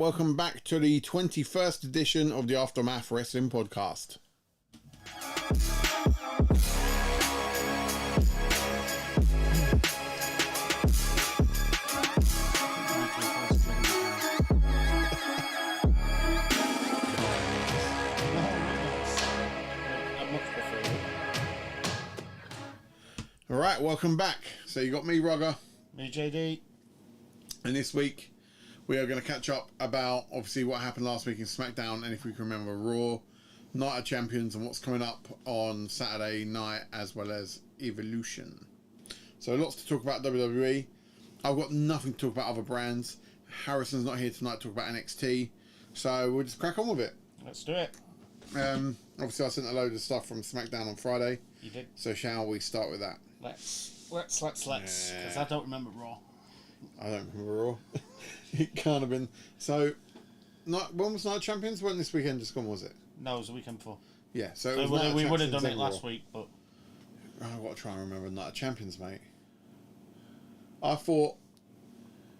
welcome back to the 21st edition of the Aftermath Wrestling Podcast. Alright, welcome back. So you got me, Rugger. Me, JD. And this week, we are going to catch up about, obviously, what happened last week in SmackDown, and if we can remember, Raw, Night of Champions, and what's coming up on Saturday night, as well as Evolution. So lots to talk about WWE. I've got nothing to talk about other brands. Harrison's not here tonight to talk about NXT. So we'll just crack on with it. Let's do it. Obviously, I sent a load of stuff from SmackDown on Friday. You did. So shall we start with that? Let's. Because I don't remember Raw. I don't remember Raw. It can't have been. So, when was Night of Champions? When this weekend just gone, was it? No, it was the weekend before. Yeah, so we would have done it last week, but... I've got to try and remember Night of Champions, mate. I thought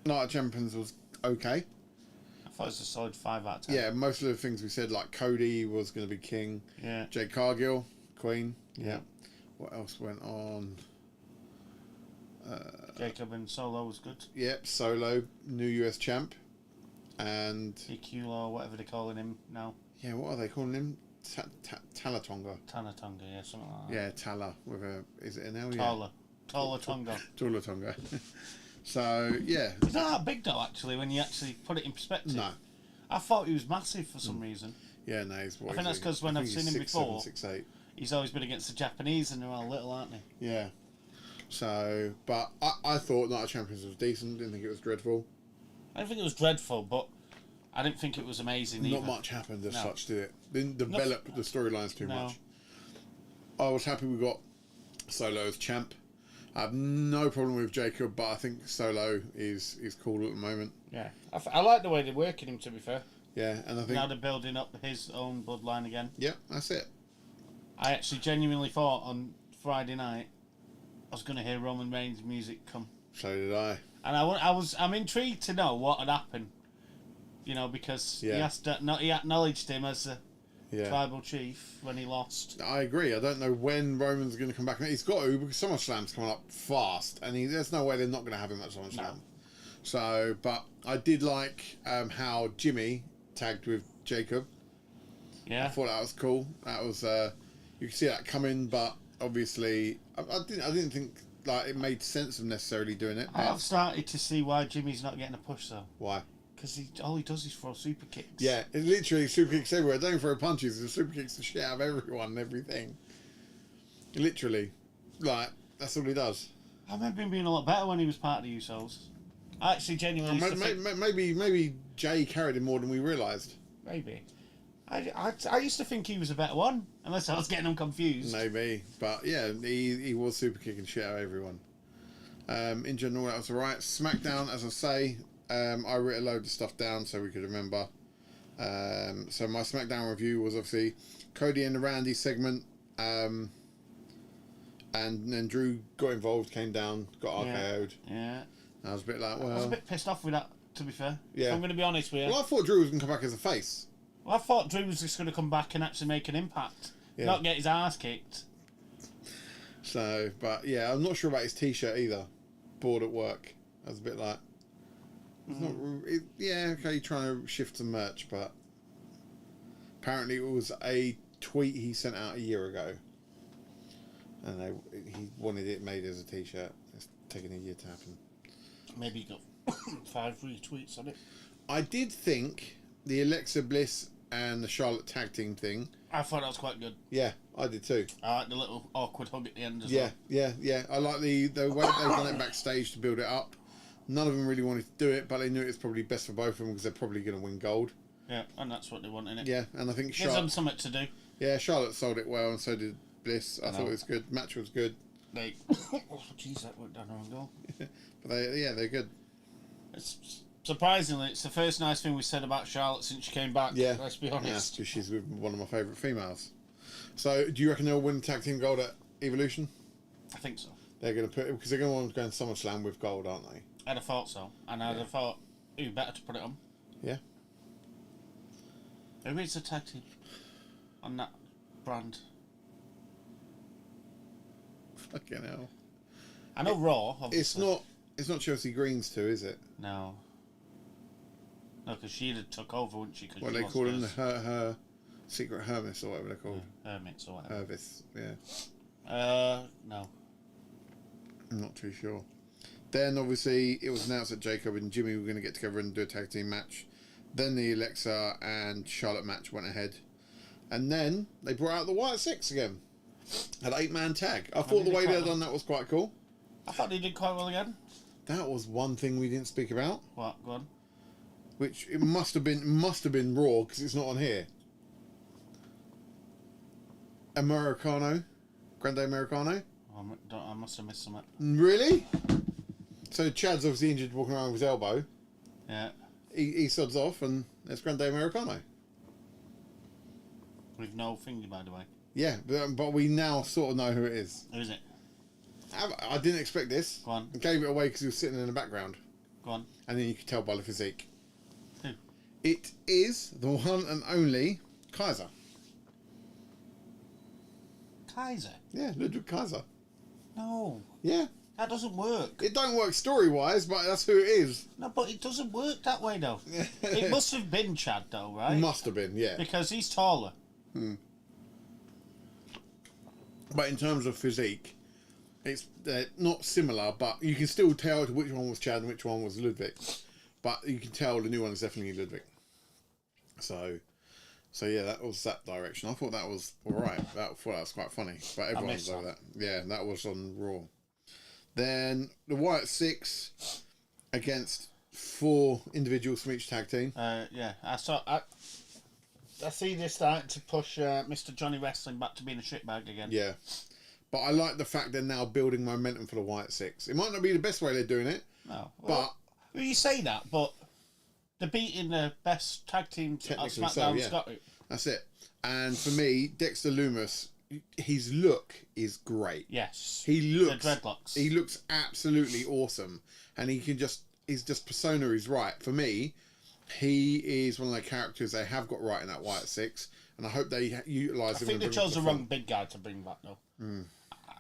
Night of Champions was okay. I thought it was a solid 5 out of 10. Yeah, most of the things we said, like Cody was going to be king. Yeah. Jade Cargill, Queen. Yeah. What else went on? Jacob and Solo was good. Yep, Solo, new US champ. And... EQ or whatever they're calling him now. Yeah, what are they calling him? Talatonga. Tanatonga, yeah, something like that. Yeah, Tala with a... Is it an L? Tala. Tala Tonga. Tula Tonga. So, yeah. He's not that big, though, actually, when you actually put it in perspective. No. I thought he was massive for some reason. Yeah, no, he's... I think that's because when I've seen him before, 6'8". he's always been against the Japanese, and they're all little, aren't they? Yeah. So, but I thought Night of Champions was decent. Didn't think it was dreadful. I didn't think it was dreadful, but I didn't think it was amazing either. Not much happened as such, did it? Didn't develop the storylines too much. I was happy we got Solo as champ. I have no problem with Jacob, but I think Solo is cool at the moment. Yeah, I like the way they're working him, to be fair. Yeah, and I think... Now they're building up his own bloodline again. Yeah, that's it. I actually genuinely thought on Friday night I was going to hear Roman Reigns' music come. So did I. And I'm intrigued to know what had happened. You know, because he acknowledged him as a tribal chief when he lost. I agree. I don't know when Roman's going to come back. He's got to, because SummerSlam's coming up fast, and there's no way they're not going to have him at SummerSlam. No. So, but I did like how Jimmy tagged with Jacob. Yeah. I thought that was cool. That was you could see that coming, but obviously I didn't think like it made sense of necessarily doing it. I have started to see why Jimmy's not getting a push though. Why? Because all he does is throw super kicks. Yeah, it's literally super kicks everywhere. Don't throw punches. It's super kicks the shit out of everyone and everything. Literally, like that's all he does. I remember him being a lot better when he was part of the Usos. I actually genuinely maybe Jay carried him more than we realised. Maybe. I used to think he was a better one, unless I was getting him confused. Maybe, but yeah, he was super kicking shit out of everyone. In general, that was alright. SmackDown, as I say, I wrote a load of stuff down so we could remember. So my SmackDown review was obviously Cody and the Randy segment, and then Drew got involved, came down, got RKO'd. Yeah. I was a bit like, well... I was a bit pissed off with that, to be fair. Yeah. If I'm going to be honest with you. Well, I thought Drew was going to come back as a face. Well, I thought Drew was just going to come back and actually make an impact. Yeah. Not get his ass kicked. So, but yeah, I'm not sure about his t-shirt either. Bored at work. I was a bit like... yeah, okay, trying to shift some merch, but... Apparently it was a tweet he sent out a year ago. And he wanted it made as a t-shirt. It's taken a year to happen. Maybe he got 5 retweets on it. I did think the Alexa Bliss and the Charlotte tag team thing... I thought that was quite good. Yeah, I did too. I like the little awkward hug at the end as well. Yeah. I like the way they've done it backstage to build it up. None of them really wanted to do it, but they knew it was probably best for both of them because they're probably going to win gold. Yeah, and that's what they want, innit? Yeah, and I think Gives them something to do. Yeah, Charlotte sold it well, and so did Bliss. I thought it was good. Match was good. Jeez, that went down the wrong goal. But they're good. Surprisingly, it's the first nice thing we said about Charlotte since she came back. Yeah, let's be honest. Yeah, because she's one of my favourite females. So, do you reckon they'll win tag team gold at Evolution? I think so. They're going to put because they're going to want to go in SummerSlam with gold, aren't they? I'd have thought so, and I'd have thought, better to put it on. Yeah. Who is the tag team on that brand? Fucking hell. I know Raw, obviously. It's not Chelsea Green's too, is it? No. No, because she'd have took over, wouldn't she? What they call them? Her Secret Hermes or whatever they're called. Yeah, Hermits or whatever. Hervis, yeah. No. I'm not too sure. Then, obviously, it was announced that Jacob and Jimmy were going to get together and do a tag team match. Then the Alexa and Charlotte match went ahead. And then they brought out the Wyatt Six again. An 8-man tag. I thought the way they had done that was quite cool. I thought they did quite well again. That was one thing we didn't speak about. What? Go on. Which it must have been Raw because it's not on here. Americano, Grande Americano. I must have missed something. Really? So Chad's obviously injured, walking around with his elbow. Yeah. He sods off, and there's Grande Americano. With no finger, by the way. Yeah, but we now sort of know who it is. Who is it? I didn't expect this. Go on. I gave it away because he was sitting in the background. Go on. And then you could tell by the physique. Who? It is the one and only Kaiser. Kaiser? Yeah, Ludwig Kaiser. No. Yeah. That doesn't work. It don't work story-wise, but that's who it is. No, but it doesn't work that way, though. It must have been Chad, though, right? Must have been, yeah. Because he's taller. But in terms of physique, it's not similar, but you can still tell which one was Chad and which one was Ludwig. But you can tell the new one is definitely Ludwig. So yeah, that was that direction. I thought that was alright. I thought that was quite funny. But everyone was over that. Yeah, that was on Raw. Then the Wyatt Six against 4 individuals from each tag team. Yeah, I see this starting to push Mr. Johnny Wrestling back to being a shitbag again. Yeah. But I like the fact they're now building momentum for the Wyatt Six. It might not be the best way they're doing it. No. Well, you say that, but they're beating the best tag team at SmackDown. So, yeah. That's it. And for me, Dexter Lumis, his look is great. Yes. The dreadlocks. He looks absolutely awesome. And his persona is right. For me, he is one of the characters they have got right in that Wyatt Six, and I hope they utilise him. I think they chose the wrong big guy to bring back, though.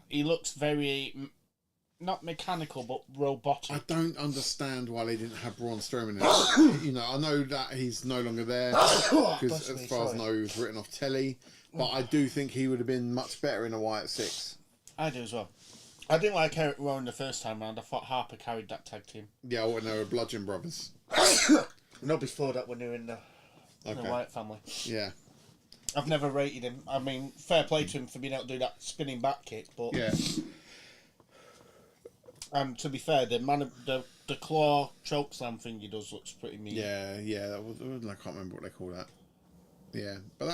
He looks very, not mechanical, but robotic. I don't understand why they didn't have Braun Strowman in it. I know that he's no longer there, because as far as I know, he was written off telly, but I do think he would have been much better in a Wyatt Six. I do as well. I didn't like Eric Rowan the first time round. I thought Harper carried that tag team. Yeah, when they were Bludgeon Brothers. No, before that, when they were in the Wyatt family. Yeah. I've never rated him. I mean, fair play to him for being able to do that spinning back kick, but yeah. And to be fair, the claw chokeslam thing he does looks pretty mean. Yeah. I can't remember what they call that. Yeah, but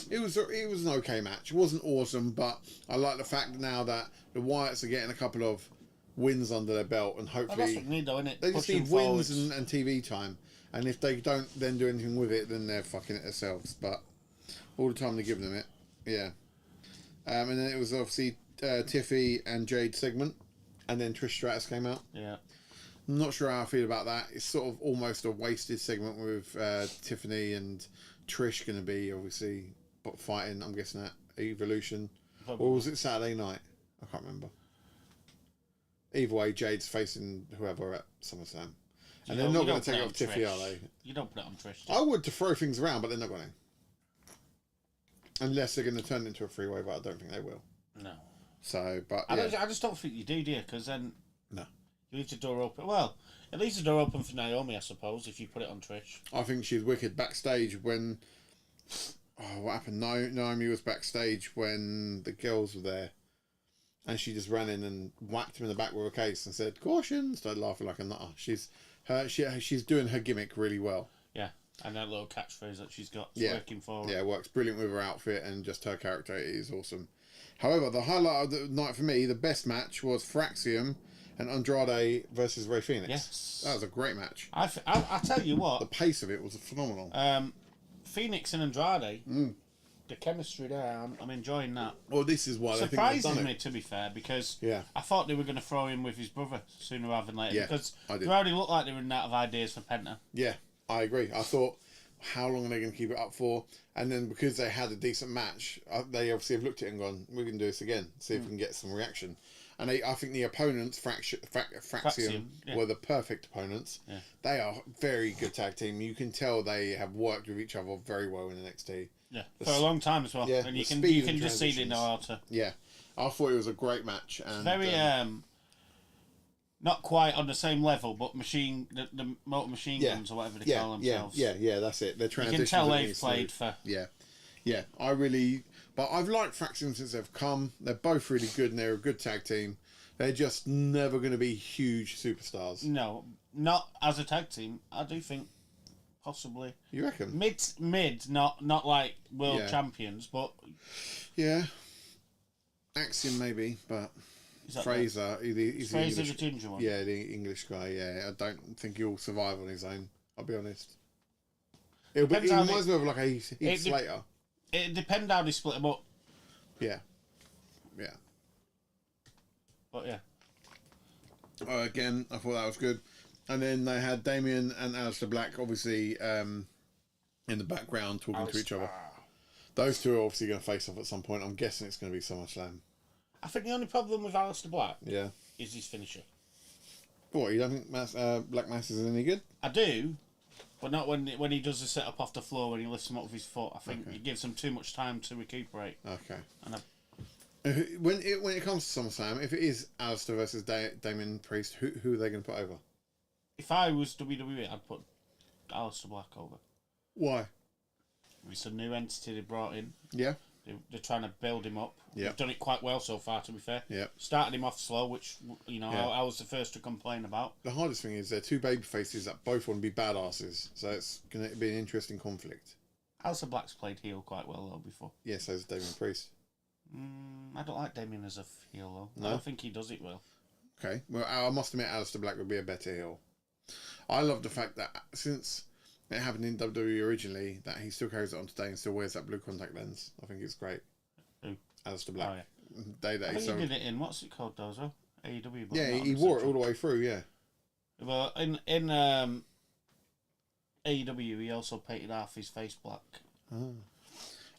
it was an okay match. It wasn't awesome, but I like the fact now that the Wyatts are getting a couple of wins under their belt, and hopefully that's what they need, though, isn't it? They just need wins and TV time. And if they don't then do anything with it, then they're fucking it themselves. But all the time they give them it, yeah. And then it was obviously Tiffy and Jade segment, and then Trish Stratus came out. Yeah. I'm not sure how I feel about that. It's sort of almost a wasted segment with Tiffany and Trish going to be obviously fighting. I'm guessing at Evolution, or was it Saturday night? I can't remember. Either way, Jade's facing whoever at SummerSlam. And they're not going to take it off Tiffy, are they? You don't put it on Trish. I would to throw things around, but they're not going to. Unless they're going to turn it into a freeway, but I don't think they will. No. So, but I just don't think you do, Because then no, you leave the door open. Well, it leaves the door open for Naomi, I suppose, if you put it on Trish. I think she's wicked backstage when. Oh, what happened? Naomi was backstage when the girls were there. And she just ran in and whacked him in the back with a case and said, "Caution!" Started laughing like a nutter. She's doing her gimmick really well. Yeah, and that little catchphrase that she's got working for her. Yeah, works brilliant with her outfit and just her character is awesome. However, the highlight of the night for me, the best match, was Fraxium and Andrade versus Rey Fenix. Yes. That was a great match. I tell you what. The pace of it was phenomenal. Phoenix and Andrade. The chemistry there, I'm enjoying that. Well, this is why surprises me, to be fair, because I thought they were going to throw him with his brother sooner rather than later. Yeah, because they already looked like they were out of ideas for Penta. Yeah, I agree. I thought how long are they going to keep it up for? And then because they had a decent match, they obviously have looked at it and gone, we're going to do this again, see if we can get some reaction. And I think the opponents, Fraxium, were the perfect opponents. Yeah. They are a very good tag team. You can tell they have worked with each other very well in NXT. Yeah, for a long time as well. Yeah, and you can just see they know how to. Yeah, I thought it was a great match. And very not quite on the same level, but the motor machine guns or whatever they call themselves. Yeah, that's it. They're transitions. You can tell they've played for. Yeah. But I've liked Fraxium since they've come. They're both really good, and they're a good tag team. They're just never going to be huge superstars. No, not as a tag team. I do think possibly. You reckon? Mid, not like world champions, but yeah, Axiom maybe, but Fraser, he's Fraser the ginger one. Yeah, the English guy. Yeah, I don't think he'll survive on his own. I'll be honest. He reminds me of like a Heath Slater. It depends how they split them up. Yeah. But yeah. Again, I thought that was good. And then they had Damien and Aleister Black, obviously, in the background talking to each other. Those two are obviously going to face off at some point. I'm guessing it's going to be SummerSlam. I think the only problem with Aleister Black is his finisher. What, you don't think Black Mass is any good? I do, but not when he does the setup off the floor, when he lifts him up with his foot. I think it gives him too much time to recuperate. Okay. And when it comes to SummerSlam, if it is Aleister versus Damien Priest, who are they going to put over? If I was WWE, I'd put Aleister Black over. Why? It's a new entity they brought in. Yeah. They're trying to build him up. Yeah. They've done it quite well so far, to be fair. Yeah. Started him off slow, which, I was the first to complain about. The hardest thing is they're two baby faces that both want to be badasses, so it's going to be an interesting conflict. Aleister Black's played heel quite well, though, before. Yeah, so has Damien Priest. I don't like Damien as a heel, though. No? I don't think he does it well. Okay. Well, I must admit Aleister Black would be a better heel. I love the fact that since it happened in WWE originally, that he still carries it on today and still wears that blue contact lens. I think it's great. Who? Aleister Black. Oh, yeah. I think he did it in, what's it called, though, as well? AEW. Yeah, he wore it all the way through, yeah. Well, in AEW, he also painted half his face black. Oh.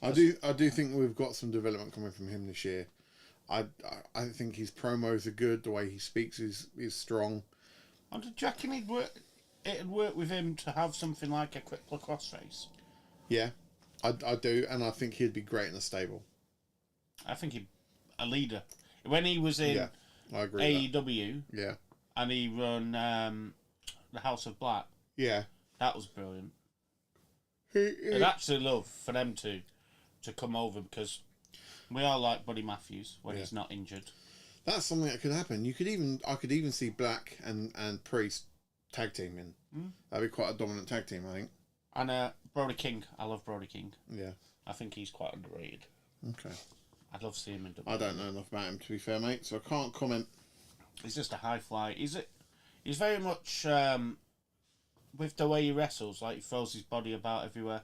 I do think we've got some development coming from him this year. I think his promos are good. The way he speaks is strong. And do you reckon it'd work with him to have something like a quick lacrosse race? Yeah, I do, and I think he'd be great in a stable. I think he'd a leader. When he was in I agree AEW, and he run the House of Black, that was brilliant. I'd actually love for them to come over, because we all like Buddy Matthews when he's not injured. That's something that could happen. I could even see Black and Priest tag teaming. That'd be quite a dominant tag team, I think. And Brody King, I love Brody King. Yeah, I think he's quite underrated. Okay. I'd love to see him in WWE. I don't know enough about him, to be fair, mate, so I can't comment. He's just a high fly. He's very much with the way he wrestles, like he throws his body about everywhere.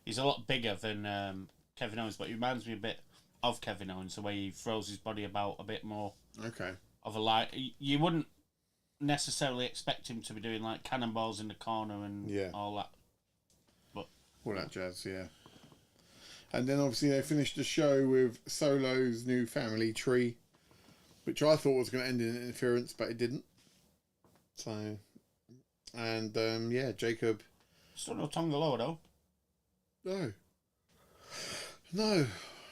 He's a lot bigger than Kevin Owens, but he reminds me a bit of Kevin Owens, the way he throws his body about a bit more. Okay. Of a light. You wouldn't necessarily expect him to be doing like cannonballs in the corner and all that. But all that jazz, yeah. And then obviously they finished the show with Solo's new family tree, which I thought was going to end in interference, but it didn't. So, and Jacob. Still no Tonga Loa though. No,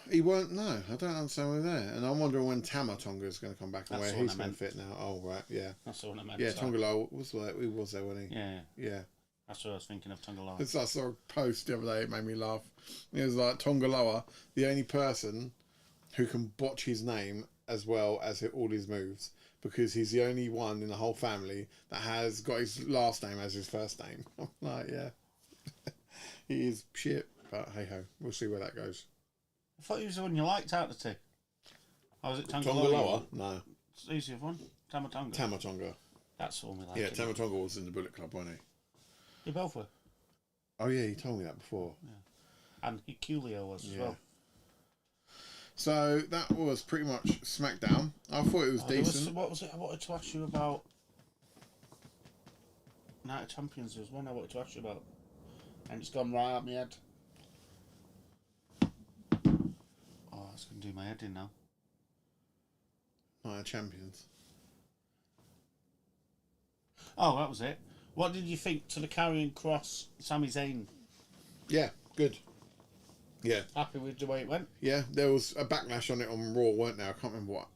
he won't. No, I don't understand why they're there. And I'm wondering when Tama Tonga is going to come back and where he's going to fit now. Oh right, yeah. That's the one I meant. Yeah, Tonga Loa was there. He was there, wasn't he? Yeah. That's what I was thinking of, Tonga Loa. I saw a post the other day, it made me laugh. It was like, Tonga Loa, the only person who can botch his name as well as all his moves, because he's the only one in the whole family that has got his last name as his first name. I'm like, yeah. He is shit, but hey-ho, we'll see where that goes. I thought he was the one you liked out of the two. Oh, was it Tonga Loa? No. It's the easier one. Tama Tonga. Tama Tonga. That's the one we like. Yeah, Tama Tonga was in the Bullet Club, wasn't he? They both were. Oh yeah, you told me that before. Yeah. And Hikuleo was as well. So that was pretty much SmackDown. I thought it was decent. What was it I wanted to ask you about? Night of Champions. There was one I wanted to ask you about. And it's gone right out my head. Oh, it's going to do my head in now. Night of Champions. Oh, that was it. What did you think to the Karrion Kross, Sami Zayn? Yeah, good. Yeah. Happy with the way it went? Yeah, there was a backlash on it on Raw, weren't there? I can't remember what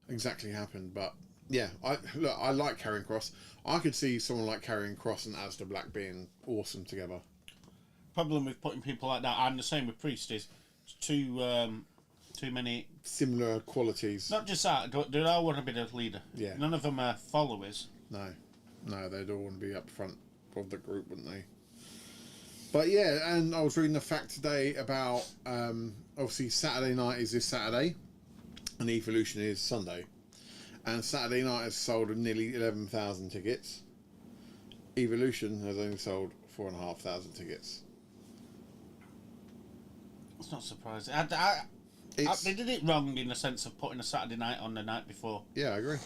exactly happened, but yeah, I like Karrion Kross. I could see someone like Karrion Kross and Aleister Black being awesome together. Problem with putting people like that, and the same with Priest, is too many similar qualities. Not just that, they all want to be the leader. Yeah. None of them are followers. No, they'd all want to be up front of the group, wouldn't they? But yeah, and I was reading the fact today about obviously Saturday night is this Saturday, and Evolution is Sunday, and Saturday night has sold nearly 11,000 tickets. Evolution has only sold 4,500 tickets. It's not surprising. They did it wrong in the sense of putting a Saturday night on the night before. Yeah, I agree.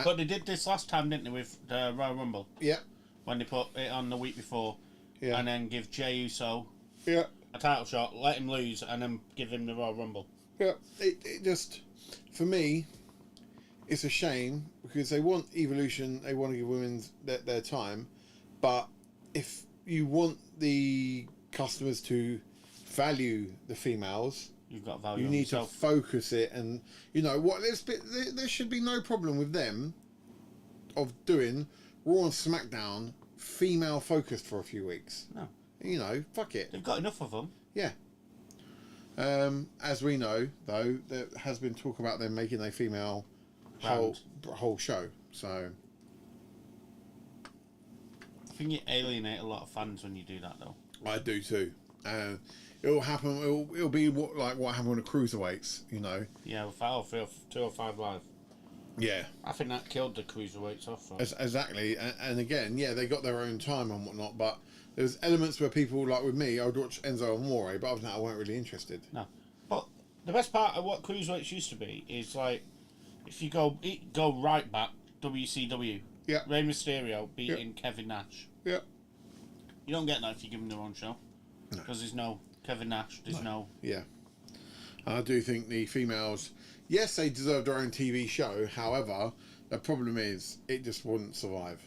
But they did this last time, didn't they, with the Royal Rumble? Yeah. When they put it on the week before. Yeah. And then give Jey Uso a title shot, let him lose, and then give him the Royal Rumble. Yeah. It just, for me, it's a shame because they want Evolution, they want to give women their time, but if you want the customers to value the females, you've got to value you need yourself. To focus it, and you know what? There should be no problem with them of doing Raw and SmackDown female focused for a few weeks. No, you know, fuck it. They've got enough of them. Yeah. As we know, though, there has been talk about them making a female whole show. So I think you alienate a lot of fans when you do that, though. I do too. It'll happen. It'll be what happened with the cruiserweights. You know. Yeah, with 205 Live. Yeah. I think that killed the cruiserweights off. Exactly, and again, yeah, they got their own time and whatnot, but there's elements where people, like with me, I would watch Enzo Amore, but other than that, I weren't really interested. No. But the best part of what cruiserweights used to be is, like, if you go right back, WCW. Yeah. Rey Mysterio beating Kevin Nash. Yeah. You don't get that if you give him their own show. Because there's no Kevin Nash, there's no... Yeah. And I do think the females, yes, they deserve their own TV show, however, the problem is, it just wouldn't survive.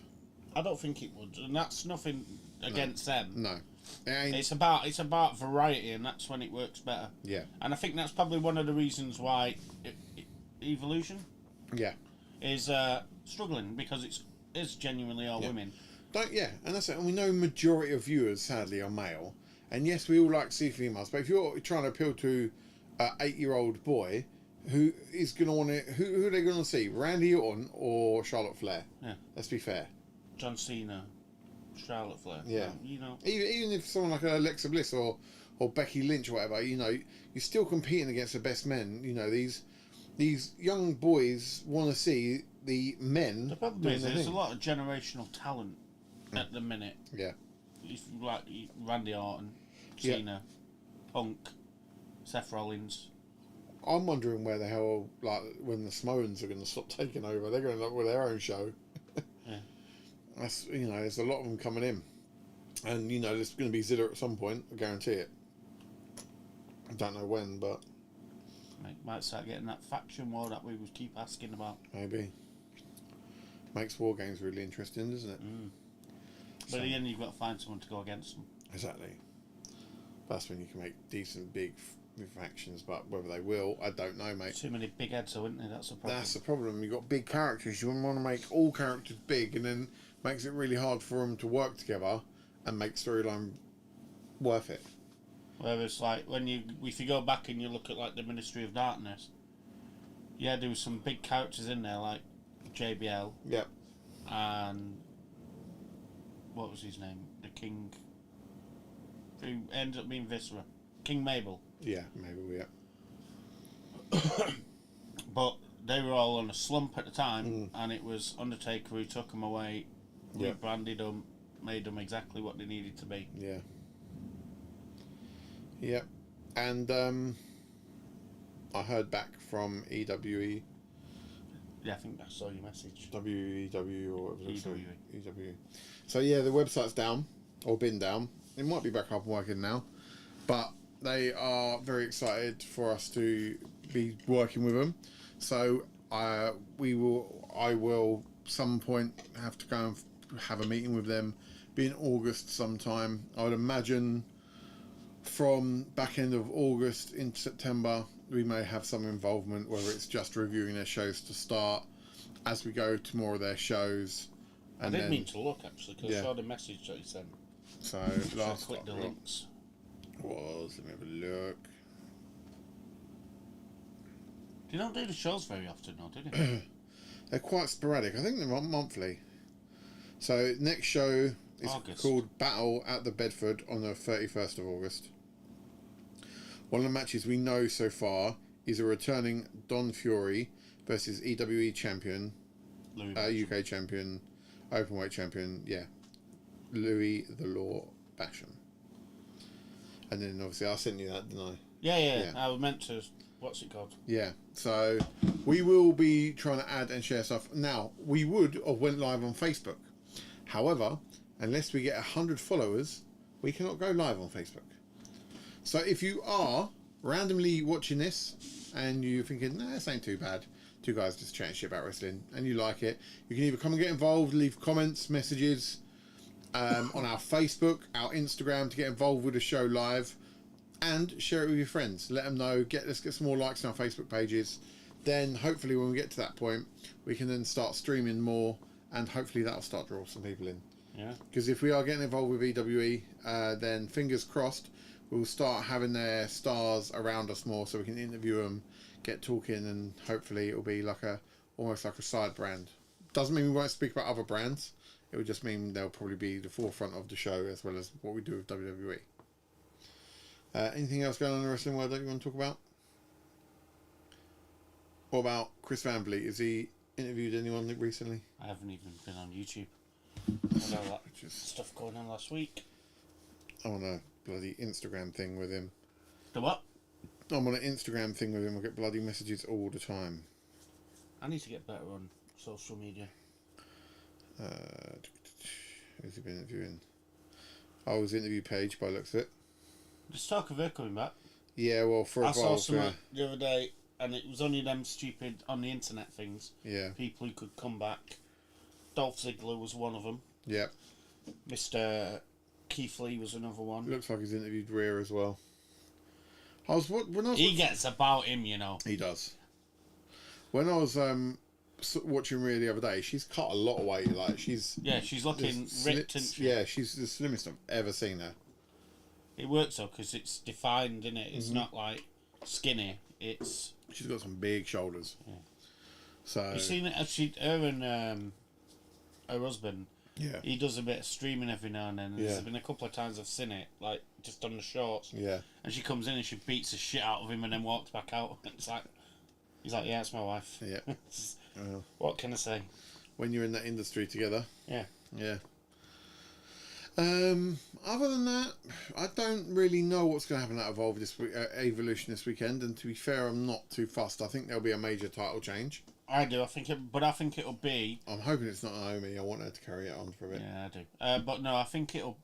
I don't think it would, and that's nothing against them. No. It's about variety, and that's when it works better. Yeah. And I think that's probably one of the reasons why Evolution is struggling, because it's genuinely all women. And that's it. And we know majority of viewers, sadly, are male. And yes, we all like to see females, but if you're trying to appeal to an 8-year-old boy, who is going to want to... Who are they going to see? Randy Orton or Charlotte Flair? Yeah. Let's be fair. John Cena, Charlotte Flair. Yeah. You know. Even if someone like Alexa Bliss or Becky Lynch or whatever, you know, you're still competing against the best men. You know, these young boys want to see the men. The problem is there's a lot of generational talent at the minute. Yeah. Like Randy Orton, Cena, Punk, Seth Rollins. I'm wondering where the hell, like, when the Samoans are going to stop taking over. They're going to end up with their own show. Yeah. That's, you know, there's a lot of them coming in. And, you know, there's going to be Zilla at some point. I guarantee it. I don't know when, but... Might start getting that faction war that we would keep asking about. Maybe. Makes war games really interesting, doesn't it? But in the end, you've got to find someone to go against them. Exactly. That's when you can make decent big factions, but whether they will, I don't know, mate. Too many big heads, though, isn't there? That's the problem. That's the problem. You've got big characters. You want to make all characters big, and then makes it really hard for them to work together and make storyline worth it. Whereas, like, if you go back and you look at, like, the Ministry of Darkness, yeah, there was some big characters in there, like JBL. Yep. And what was his name? The King, who ended up being Viscera. King Mabel. Yeah, maybe, yeah. But they were all on a slump at the time, and it was Undertaker who took them away, rebranded them, made them exactly what they needed to be. Yeah. Yep. And I heard back from EWE. Yeah, I think I saw your message. WEW or whatever. EWE. EWE. So yeah, the website's down. or been down. It might be back up and working now, but they are very excited for us to be working with them. So I will some point have to go and have a meeting with them. Be in August sometime. I would imagine from back end of August into September we may have some involvement, whether it's just reviewing their shows to start as we go to more of their shows. And I didn't mean to look actually because I saw the message that you sent. So last click the links. Was, let me have a look. You don't do the shows very often, though, do you? They're quite sporadic. I think they're monthly. So next show is called Battle at the Bedford on the 31st of August. One of the matches we know so far is a returning Don Fury versus EWE champion, UK champion, openweight champion, Louis the Law Basham. And then obviously I sent you that, didn't I? Yeah. I was meant to. What's it called? Yeah. So we will be trying to add and share stuff. Now we would have went live on Facebook. However, unless we get 100 followers, we cannot go live on Facebook. So if you are randomly watching this and you're thinking, nah, this ain't too bad, two guys just chatting shit about wrestling, and you like it, you can either come and get involved, leave comments, messages on our Facebook, our Instagram to get involved with the show live, and share it with your friends. Let them know. Let's get some more likes on our Facebook pages. Then hopefully when we get to that point, we can then start streaming more, and hopefully that'll start to draw some people in. Yeah. Because if we are getting involved with EWE, then fingers crossed, we'll start having their stars around us more, so we can interview them, get talking, and hopefully it'll be like almost like a side brand. Doesn't mean we won't speak about other brands. It would just mean they'll probably be the forefront of the show as well as what we do with WWE. Anything else going on in the wrestling world that you want to talk about? What about Chris Van Vliet? Has he interviewed anyone recently? I haven't even been on YouTube. I know that stuff going on last week. I'm on a bloody Instagram thing with him. The what? I'm on an Instagram thing with him. I get bloody messages all the time. I need to get better on social media. Who's he been interviewing? Oh, his interview page by the looks of it. There's talk of her coming back. Yeah, well, for a while. I saw some the other day, and it was only them stupid on the internet things. Yeah. People who could come back. Dolph Ziggler was one of them. Yeah. Mr. Keith Lee was another one. Looks like he's interviewed Rhea as well. He gets about him, you know. He does. When I was watching Rhea the other day, she's cut a lot of weight. Like she's looking ripped, and yeah, she's the slimmest I've ever seen her. It works though because it's defined, isn't it? It's not like skinny. She's got some big shoulders. Yeah. So you've seen it? Her and her husband. Yeah. He does a bit of streaming every now and then. And there's been a couple of times I've seen it, like just on the shorts. Yeah. And she comes in and she beats the shit out of him and then walks back out. It's like, he's like, yeah, it's my wife. Yeah. What can I say? When you're in that industry together. Yeah. Yeah. Other than that, I don't really know what's going to happen at Evolve this week, Evolution this weekend. And to be fair, I'm not too fussed. I think there'll be a major title change. I do. I think it'll be. I'm hoping it's not Naomi. I want her to carry it on for a bit. Yeah, I do. But no, I think it'll.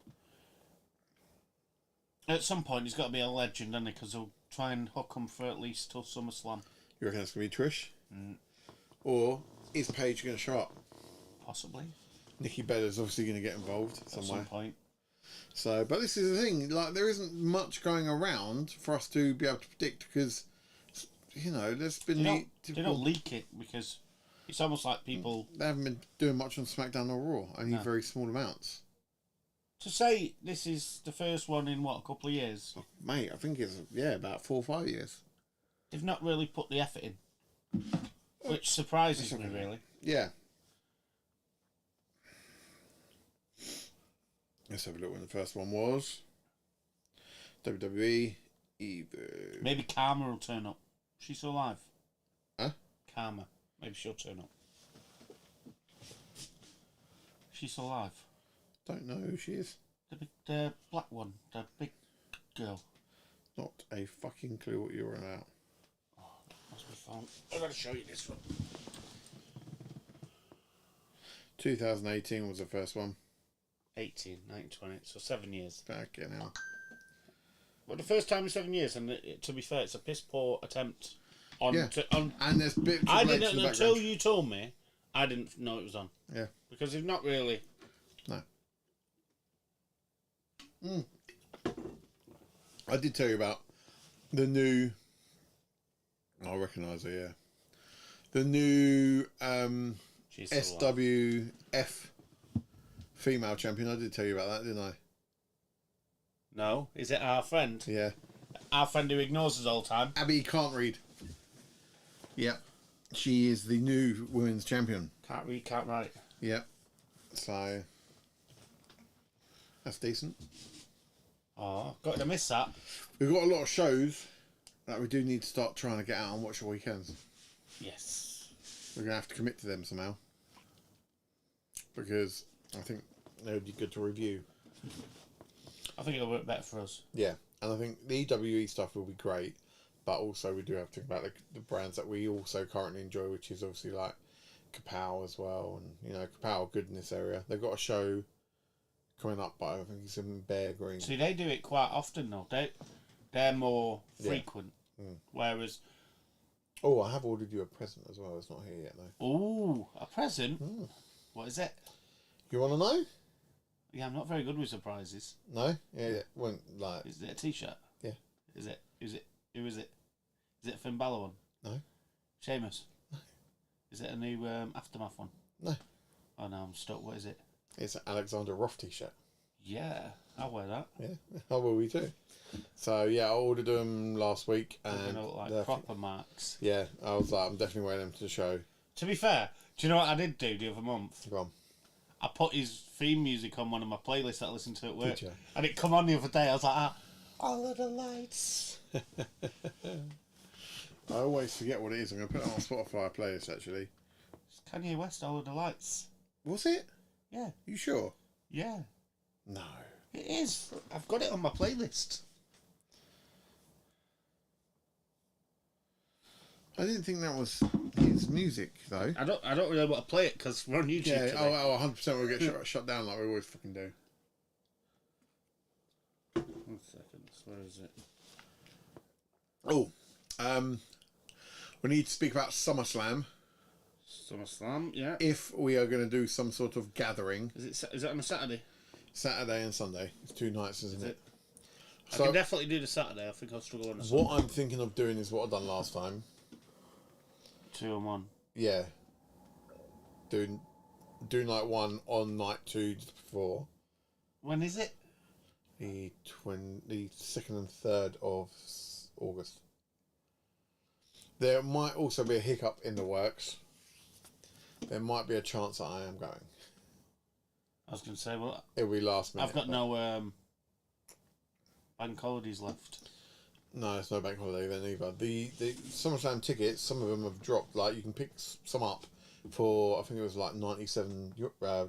At some point, he's got to be a legend, doesn't he? Because he'll try and hook him for at least till SummerSlam. You reckon it's going to be Trish? Or is Paige going to show up? Possibly. Nikki Bella's obviously going to get involved somewhere. At some point. So, but this is the thing. Like, there isn't much going around for us to be able to predict because, you know, there's been they don't leak it because it's almost like people. They haven't been doing much on SmackDown or Raw. Only very small amounts. To say this is the first one in what, a couple of years? Oh, mate, I think it's about 4 or 5 years. They've not really put the effort in, which surprises me really. Yeah. Let's have a look when the first one was. WWE Evo. Maybe Karma will turn up. She's still alive. Huh? Karma. Maybe she'll turn up. She's still alive. Don't know who she is. The black one. The big girl. Not a fucking clue what you're on about. Oh, must be fun. I've got to show you this one. 2018 was the first one. 18, 19, 20. So 7 years. Fucking hell. But the first time in 7 years, and to be fair, it's a piss poor attempt on. Yeah. On And there's bits of I legs didn't in the until background. you told me. I didn't know it was on. Yeah. Because they've not really. No. I did tell you about the new. I recognise it. Yeah. The new SWF female champion. I did tell you about that, didn't I? No, is it our friend? Yeah. Our friend who ignores us all the time. Abby can't read. Yep. She is the new women's champion. Can't read, can't write. Yep. So that's decent. Oh, got to miss that. We've got a lot of shows that we do need to start trying to get out and watch on weekends. Yes. We're going to have to commit to them somehow. Because I think they would be good to review. I think it'll work better for us. Yeah. And I think the EWE stuff will be great. But also we do have to think about the brands that we also currently enjoy, which is obviously like Kapow as well. And, you know, Kapow are good in this area. They've got a show coming up, but I think it's in Bear Green. See, they do it quite often, though. They're more frequent. Yeah. Whereas... Oh, I have ordered you a present as well. It's not here yet, though. Ooh, a present? What is it? You want to know? Yeah, I'm not very good with surprises. No? Yeah. Won't like. Is it a t-shirt? Yeah. Is it? Who is it? Is it a Finn Balor one? No. Sheamus? No. Is it a new Aftermath one? No. Oh no, I'm stuck. What is it? It's an Alexander Roth t-shirt. Yeah, I'll wear that. Yeah, how will we too? So yeah, I ordered them last week, They're and gonna look like proper marks. yeah, I was like, I'm definitely wearing them to the show. To be fair, do you know what I did do the other month? Go on. I put his theme music on one of my playlists that I listen to at work, Did you? and it come on the other day. I was like, all of the lights. I always forget what it is. I'm gonna put it on Spotify playlist actually. It's Kanye West, all of the lights. Was it? Yeah. You sure? Yeah. No. It is. I've got it on my playlist. I didn't think that was his music though. I don't really want to play it because we're on YouTube. Yeah. Today. Oh, 100% we'll get shut down like we always fucking do. 1 second. Where is it? Oh, we need to speak about SummerSlam. SummerSlam, yeah. If we are going to do some sort of gathering. Is it on a Saturday? Saturday and Sunday. It's 2 nights, isn't it? I So can definitely do the Saturday. I think I'll struggle on the what Sunday. I'm thinking of doing is what I've done last time. 2 and 1. Yeah. Do night 1 on night 2 just before. When is it? The 2nd and 3rd of August. There might also be a hiccup in the works. There might be a chance that I am going. I was going to say, well, It'll be last minute. I've got no bank holidays left. No, it's no bank holiday then either. The SummerSlam tickets, some of them have dropped. Like you can pick some up for I think it was like $97. I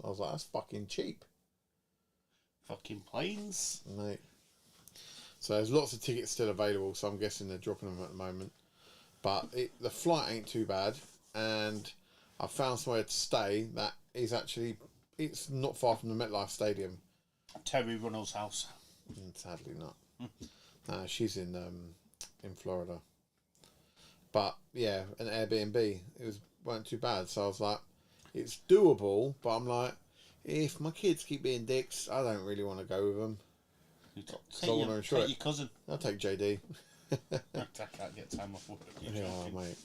was like, that's fucking cheap, Fucking planes. mate. So there's lots of tickets still available. So I'm guessing they're dropping them at the moment. But the flight ain't too bad, and I found somewhere to stay that is actually it's not far from the MetLife Stadium. Terry Runnels' house. Sadly not. No, she's in Florida. But yeah, an Airbnb. Weren't too bad. So I was like, it's doable. But I'm like, if my kids keep being dicks, I don't really want to go with them. Take your cousin. I'll take JD. I can't get time off work. Yeah, mate.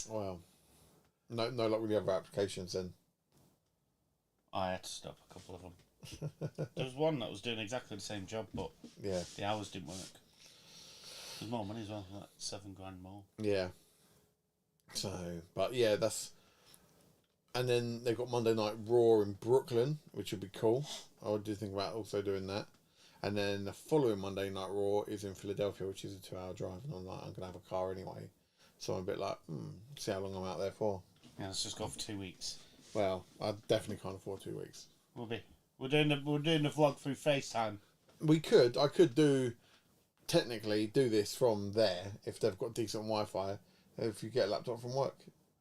Well, no luck with the other applications then. I had to stop a couple of them. There was one that was doing exactly the same job, but Yeah. the hours didn't work. There's more money as well, like $7,000 more. Yeah. So, but yeah, that's. And then they've got Monday Night Raw in Brooklyn, which would be cool. I do think about also doing that. And then the following Monday Night Raw is in Philadelphia, which is a 2-hour drive. And I'm like, I'm going to have a car anyway. So I'm a bit like, see how long I'm out there for. Yeah, let's just go for 2 weeks. Well, I definitely can't afford 2 weeks. We're doing the vlog through FaceTime. I could technically do this from there if they've got decent Wi-Fi. If you get a laptop from work.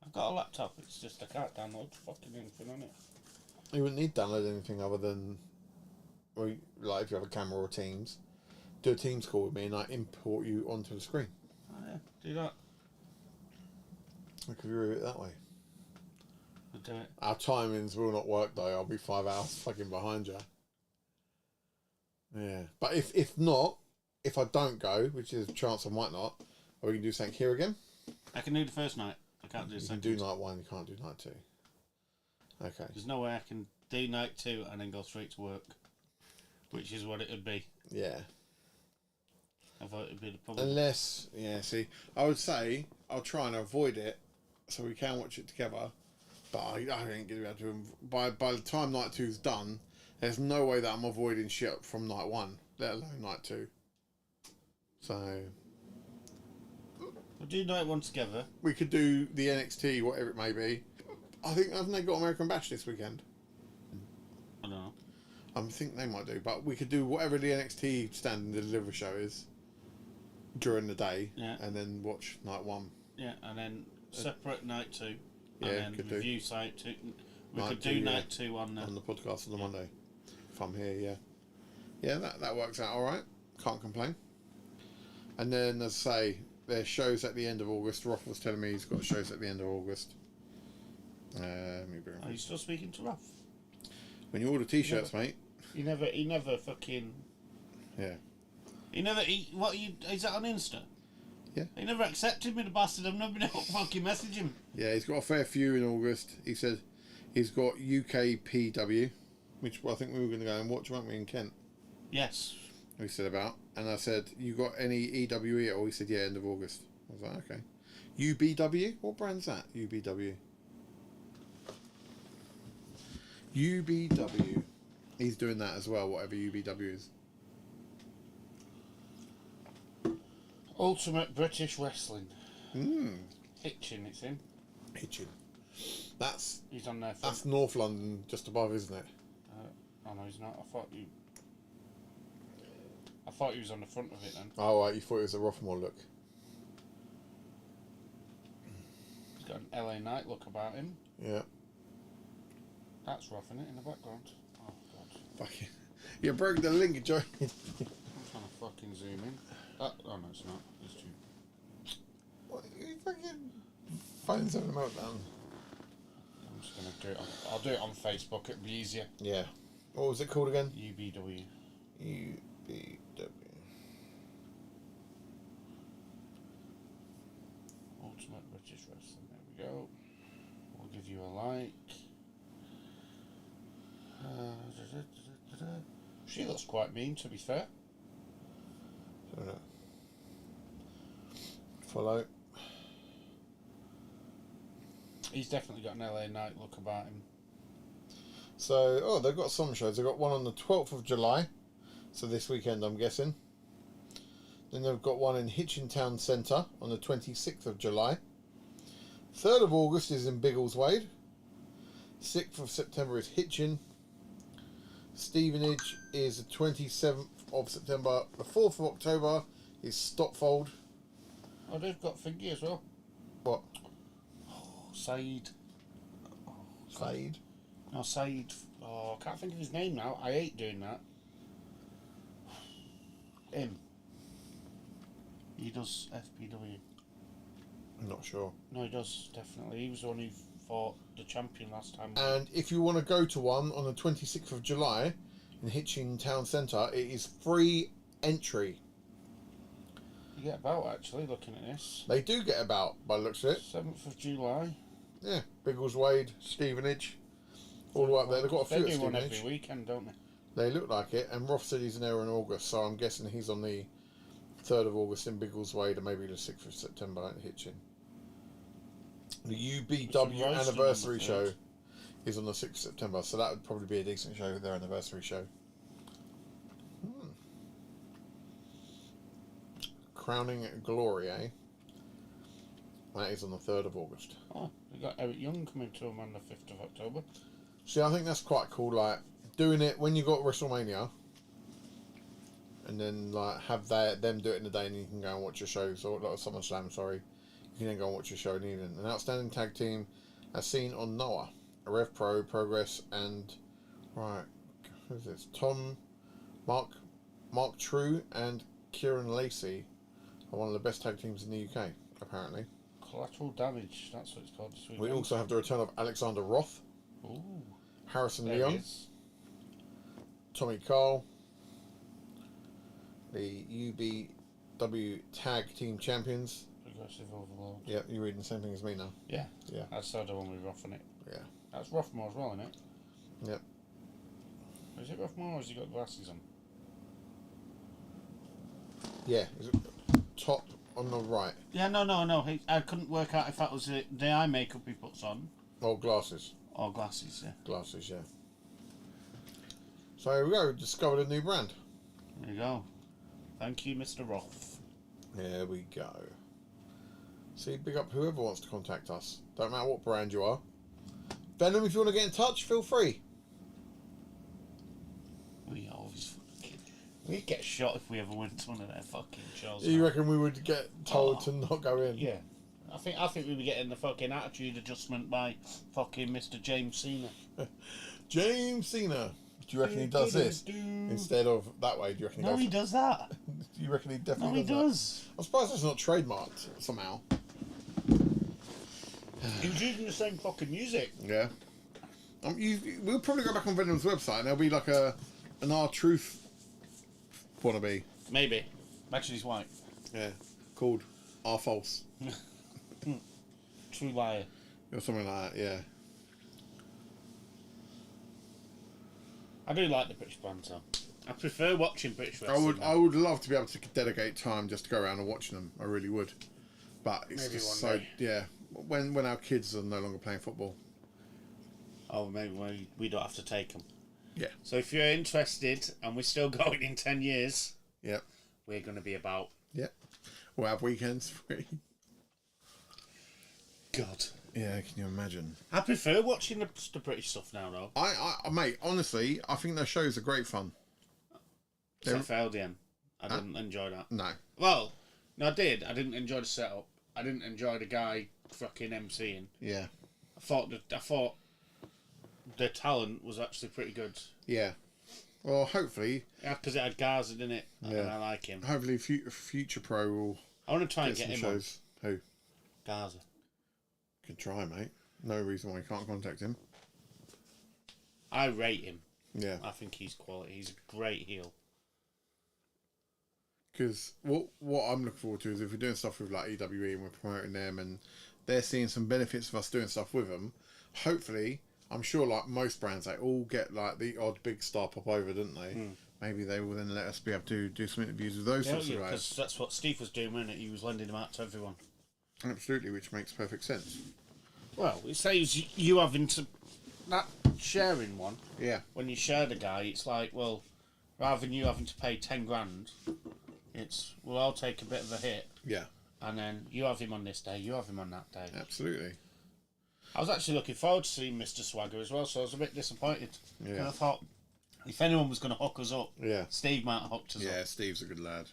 I've got a laptop, it's just I can't download fucking anything on it. You wouldn't need to download anything other than or like if you have a camera or Teams, do a Teams call with me and I import you onto the screen. Oh yeah, do that. I could do it that way. I'll do it. Our timings will not work though. I'll be 5 hours fucking behind you. Yeah, but if not, if I don't go, which is a chance I might not, or we can do something here again. I can do the first night. I can't do the You second. can do night 1. You can't do night 2. Okay. There's no way I can do night 2 and then go straight to work, which is what it would be. Yeah. I thought it'd be the problem. Unless, yeah. See, I would say I'll try and avoid it so we can watch it together. But I ain't going to be able to. By the time night 2's done, there's no way that I'm avoiding shit from night 1, let alone night 2. So We'll do night 1 together. we could do the NXT, whatever it may be. I think haven't they got American Bash this weekend? I don't know. I think they might do, but we could do whatever the NXT stand and deliver show is during the day, Yeah. and then watch night 1. Yeah, and then separate night 2. Yeah, and could then do. review site 2. We Night could 2, do yeah. night 2 on On the podcast on the Monday. If I'm here, yeah. Yeah, that works out alright. Can't complain. And then, as I say, there's shows at the end of August. Roth was telling me he's got shows at the end of August. Are you still speaking to Ralph? When you order t-shirts, mate. He never fucking... Yeah. Is that on Insta? Yeah. He never accepted me, the bastard. I've never been able to fucking message him. Yeah, he's got a fair few in August. He said he's got UKPW, which I think we were going to go and watch, weren't we, in Kent? Yes. We said about. And I said, you got any EWE at all? He said, yeah, end of August. I was like, okay. UBW? What brand's that? UBW. UBW. He's doing that as well, whatever UBW is. Ultimate British Wrestling. Hmm. Hitchin, it's in. Hitchin. He's on there. That's North London, just above, isn't it? Oh no, he's not. I thought he was on the front of it then. Oh, right, you thought it was a Rothmore look. He's got an LA Knight look about him. Yeah. That's rough, isn't it, in the background? Oh god. Fucking. You broke the link, Joey. I'm trying to fucking zoom in. Oh no, it's not. It's too. What, you fucking phone's having a meltdown. I'm just gonna do it. I'll do it on Facebook. It'll be easier. Yeah. What was it called again? UBW. UBW. Ultimate British Wrestling. There we go. We'll give you a like. She looks quite mean, to be fair. Follow. He's definitely got an LA Knight look about him. So, they've got some shows. They've got one on the 12th of July. So this weekend, I'm guessing. Then they've got one in Hitchin Town Centre on the 26th of July. 3rd of August is in Biggleswade. 6th of September is Hitchin. Stevenage is the 27th of September. The 4th of October is Stopfold. Oh, they've got Figgy as well. What? Oh, Saeed. Saeed? No, Saeed. Oh, I can't think of his name now. I hate doing that. Him. He does FPW. I'm not sure. No, he does, definitely. He was the one who fought the champion last time. And if you want to go to one on the 26th of July in Hitchin Town Centre, it is free entry. You get about, actually, looking at this. They do get about, by the looks of it. 7th of July. Yeah, Biggleswade, Stevenage, all the way up there. They've got a few They at do one Stevenage. every weekend, don't they? They look like it, and Roth said he's in there in August, so I'm guessing he's on the 3rd of August in Biggleswade and maybe the 6th of September in Hitchin. The UBW Royston anniversary on the show 3rd. is on the 6th of September, so that would probably be a decent show, their anniversary show. Crowning Glory, eh? That is on the 3rd of August. Oh, we got Eric Young coming to him on the 5th of October. See, I think that's quite cool, like, doing it when you got WrestleMania, and then, like, have them do it in the day and you can go and watch your shows, or SummerSlam, sorry. You can then go and watch your show in the evening. An outstanding tag team as seen on Noah, Rev Pro, Progress, and, right, who's this? Tom Mark True and Kieran Lacey are one of the best tag teams in the UK, apparently. Collateral Damage, that's what it's called. We also have the return of Alexander Roth, Ooh, Harrison there Leon, he is. Tommy Cole, the UBW Tag Team Champions. Progressive Overload. Yeah, you're reading the same thing as me now. Yeah. Yeah. That's the other one with Roth on it. Yeah. That's Rothmore as well, isn't it? Yep. Is it Rothmore or has he got glasses on? Yeah. Is it top on the right? Yeah, no. I couldn't work out if that was the eye makeup he puts on. Oh, glasses. Or glasses, yeah. Glasses, yeah. So here we go. We discovered a new brand. There you go. Thank you, Mr. Roth. There we go. See, big up whoever wants to contact us. Don't matter what brand you are. Venom, if you want to get in touch, feel free. We always fucking... We'd get shot if we ever went to one of their fucking shows. You reckon we would get told to not go in? Yeah. I think we'd be getting the fucking attitude adjustment by fucking Mr. James Cena. James Cena. Do you reckon he does this instead of that way? Do you reckon he does that. Do you reckon he definitely No, he does does. that? I'm surprised it's not trademarked somehow. He was using the same fucking music. Yeah. We'll probably go back on Venom's website and there'll be like an R-Truth wannabe. Maybe. Actually, he's white. Yeah. Called R-False. True liar. Or something like that, yeah. I do like the British bands though. I prefer watching British wrestling. I would love to be able to dedicate time just to go around and watch them. I really would. But it's Maybe just one so day. yeah. When our kids are no longer playing football. Oh, maybe we don't have to take them. Yeah. So if you're interested and we're still going in 10 years, Yep. we're going to be about... Yep. We'll have weekends free. God. Yeah, can you imagine? I prefer watching the British stuff now, though. I mate, honestly, I think those shows are great fun. Except for LDN. I didn't enjoy that. No. Well, no, I did. I didn't enjoy the setup. I didn't enjoy the guy fucking MCing. Yeah. I thought the talent was actually pretty good. Yeah. Well, hopefully. Yeah, because it had Garza, didn't it? Yeah. And I like him. Hopefully, Future Pro will. I want to try and get some him shows. on. Who? Garza. Can try, mate. No reason why you can't contact him. I rate him. Yeah. I think he's quality. He's a great heel. Because what I'm looking forward to is if we're doing stuff with like A.W.P and we're promoting them and they're seeing some benefits of us doing stuff with them, hopefully, I'm sure like most brands, they all get like the odd big star pop over, don't they? Mm. Maybe they will then let us be able to do some interviews with those sorts of guys. Because that's what Steve was doing, wasn't it? He was lending them out to everyone. Absolutely, which makes perfect sense. Well, it saves you having to... That sharing one, Yeah. when you share the guy, it's like, well, rather than you having to pay 10 grand, it's, we'll all take a bit of a hit. Yeah. And then you have him on this day, you have him on that day. Absolutely. I was actually looking forward to seeing Mr. Swagger as well, so I was a bit disappointed. Yeah. And I thought, if anyone was going to hook us up, Yeah. Steve might have hooked us up. Yeah, Steve's a good lad.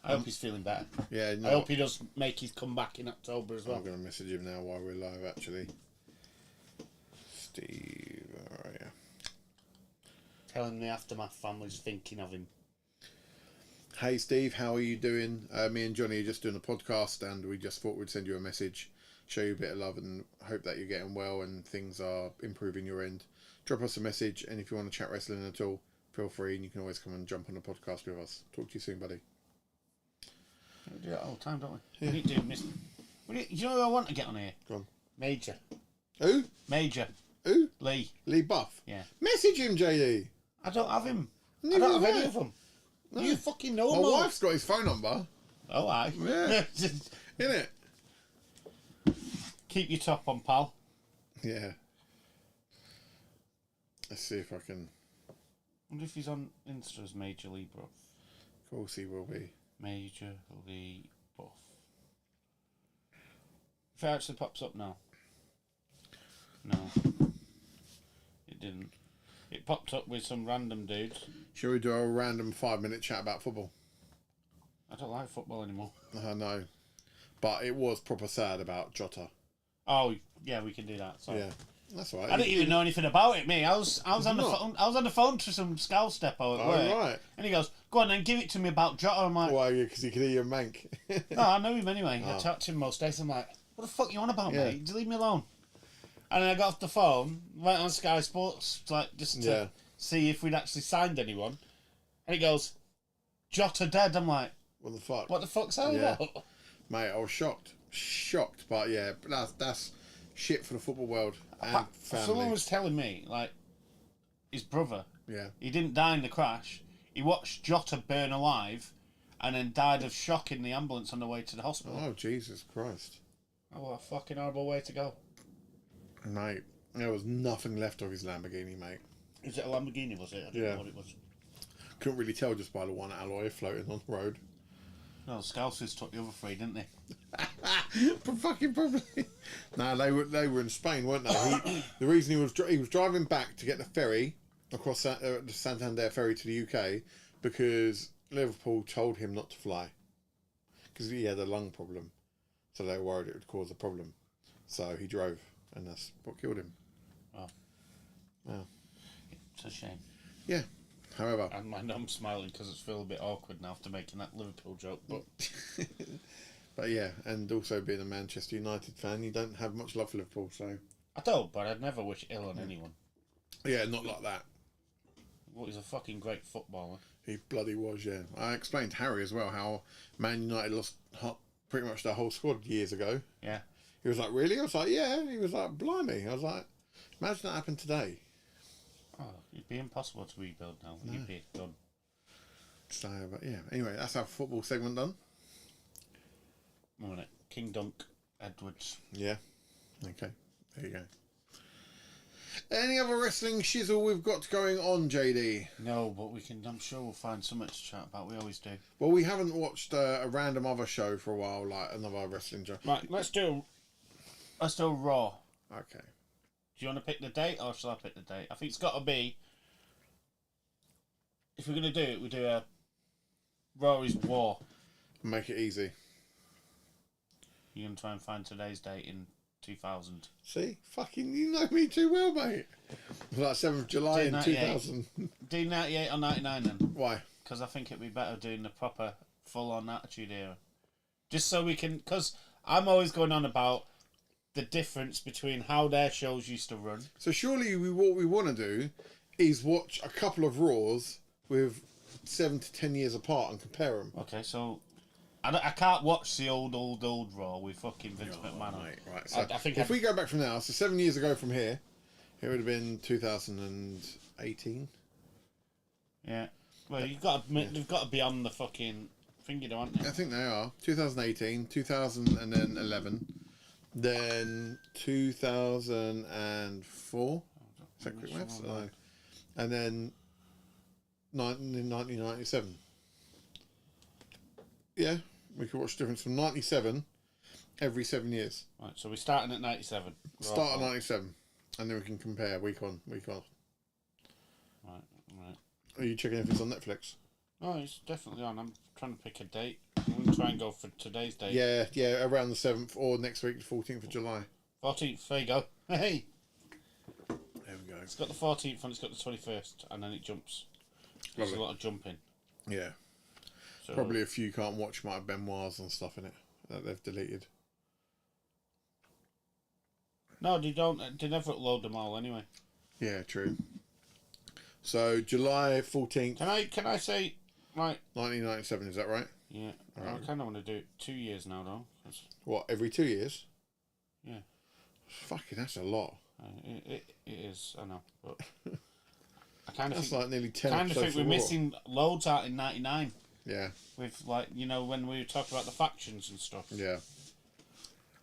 I hope he's feeling better. Yeah, no, I hope he does make his comeback in October as well. I'm going to message him now while we're live, actually. Steve, alright, yeah. Tell him the Aftermath family's thinking of him. Hey Steve, how are you doing? Me and Johnny are just doing a podcast and we just thought we'd send you a message, show you a bit of love and hope that you're getting well and things are improving your end. Drop us a message and if you want to chat wrestling at all, feel free and you can always come and jump on the podcast with us. Talk to you soon, buddy. We do that all the time, don't we? Yeah. We need to do Miss... You know who I want to get on here? Go on. Major. Who? Major. Who? Lee. Lee Buff. Yeah. Message him, JD. I don't have him. Neither I don't have have any I. of them. No. You fucking know My them all. wife's got his phone number. Oh, aye. Yeah. Innit? Keep your top on, pal. Yeah. Let's see if I can. I wonder if he's on Insta as Major Lee Buff. Of course he will be. Major Lee Buff. If it actually pops up now. No. It didn't. It popped up with some random dudes. Shall we do a random 5-minute chat about football? I don't like football anymore. I know. But it was proper sad about Jota. Oh, yeah, we can do that. So. Yeah. That's all right. I didn't even know anything about it, me. I was on the not? phone. I was on the phone to some Scouse depot at work, Right. and he goes, "Go on, then give it to me about Jota." I'm like, Why? Because he could hear your mank. "No, I know him anyway. I talk to him most days." I'm like, "What the fuck you on about, mate? Just leave me alone." And then I got off the phone, went on Sky Sports, like just to see if we'd actually signed anyone, and he goes, "Jota dead." I'm like, What the fuck? "What the fuck's that about?" Mate, I was shocked, but yeah, that's shit for the football world and family. Someone was telling me, like, his brother, Yeah. he didn't die in the crash. He watched Jota burn alive, and then died of shock in the ambulance on the way to the hospital. Oh, Jesus Christ. Oh, what a fucking horrible way to go. Mate, there was nothing left of his Lamborghini, mate. Is it a Lamborghini, was it? I don't know what it was. Couldn't really tell just by the one alloy floating on the road. No, Scousers took the other three, didn't they? But fucking probably. No, they were in Spain, weren't they? The reason he was driving back to get the ferry across the Santander ferry to the UK because Liverpool told him not to fly because he had a lung problem, so they were worried it would cause a problem. So he drove, and that's what killed him. Oh, Wow. it's a shame. Yeah. However, And I'm smiling because it's feel a bit awkward now after making that Liverpool joke. But but yeah, and also being a Manchester United fan, you don't have much love for Liverpool, so I don't. But I'd never wish ill on anyone. yeah, not like that. Well, he's a fucking great footballer. He bloody was, yeah. I explained to Harry as well how Man United lost pretty much their whole squad years ago. Yeah. He was like, really? I was like, yeah. He was like, blimey. I was like, imagine that happened today. Oh, it'd be impossible to rebuild now. No. You'd be done. So, but yeah. Anyway, that's our football segment done. One minute. King Dunk Edwards. Yeah. Okay. There you go. Any other wrestling shizzle we've got going on, JD? No, but we can. I'm sure we'll find something to chat about. We always do. Well, we haven't watched a random other show for a while, like another wrestling show. Right, let's do Raw. Okay. Do you want to pick the date, or shall I pick the date? I think it's got to be. If we're going to do it, we do a Raw is War. Make it easy. You're going to try and find today's date in 2000. See? Fucking, you know me too well, mate. Like 7th of July in 2000. Do 98 or 99 then? Why? Because I think it'd be better doing the proper full-on Attitude Era. Just so we can... Because I'm always going on about the difference between how their shows used to run. So surely what we want to do is watch a couple of Raws with 7 to 10 years apart and compare them. Okay, so... I can't watch the old Raw with fucking Vince McMahon. Mate, right. So I think if we go back from now, so 7 years ago from here, it would have been 2018. Yeah. Well, they've got to be on the fucking thingy, don't they? I think they are. 2018, 2011, then 2004. Is that quick maths? No. And then 1997. Yeah, we could watch difference from 97 every 7 years. Right, so we're starting at 97. Start at 97, and then we can compare week on, week off. Right. Are you checking if it's on Netflix? Oh, it's definitely on. I'm trying to pick a date. I'm going to try and go for today's date. Yeah, around the 7th or next week, the 14th of July. 14th, there you go. Hey! There we go. It's got the 14th and it's got the 21st, and then it jumps. There's a lot of jumping. Yeah. So, Probably a few you can't watch might have Benoit's and stuff in it that they've deleted. No, they don't. They never upload them all anyway. Yeah, true. So July 14th. Can I say, right? 1997, is that right? Yeah. Right. I kind of want to do it 2 years now, though. What, every 2 years? Yeah. Fucking, that's a lot. It is, I know. But I kind of That's think, like nearly 10 kind of think episodes we're of Raw. missing loads out in 99. Yeah. With, like, you know, when we talk about the factions and stuff. Yeah.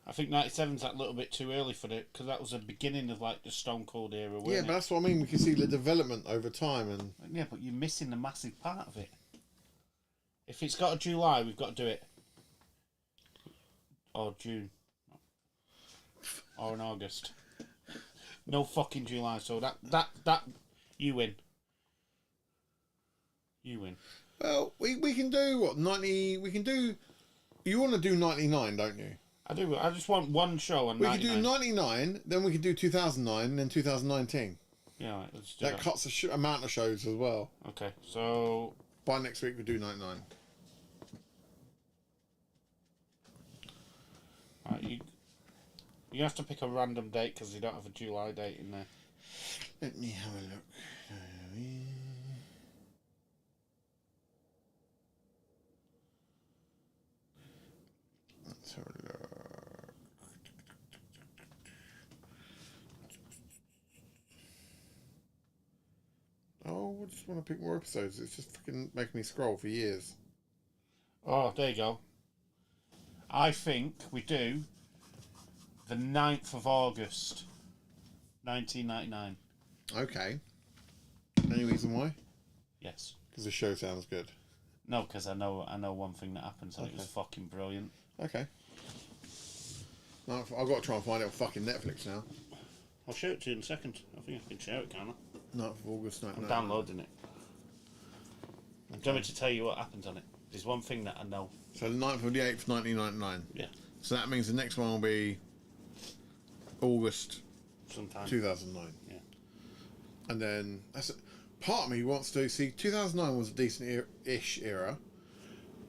I think 97's that little bit too early for it, because that was the beginning of, like, the Stone Cold era, wasn't Yeah, it? but that's what I mean. We can see the development over time. And Yeah, but you're missing the massive part of it. If it's got a July, we've got to do it. Or June. Or in August. No fucking July, so that you win. You win. Well, we can do, what, 90... We can do... You want to do 99, don't you? I do. I just want one show on We 99. could do 99, then we could do 2009, and then 2019. Yeah, right, let's do That cuts the amount of shows as well. Okay, so... By next week, we'll do 99. Right, you have to pick a random date because you don't have a July date in there. Let me have a look. Let's have a look. Oh, I just want to pick more episodes. It's just fucking making me scroll for years. Oh, there you go. I think we do the 9th of August, 1999. Okay. Any reason why? Yes. Because the show sounds good. No, because I know one thing that happens and it was fucking brilliant. Okay. No, I've got to try and find it on fucking Netflix now. I'll show it to you in a second. I think I can share it, can't I? 9th of August, I'm downloading it. Do you want me to tell you what happens on it? There's one thing that I know. So the 9th of the 8th, 1999. Yeah. So that means the next one will be August Sometime. 2009. Yeah. And then part of me wants to see 2009 was a decent-ish era.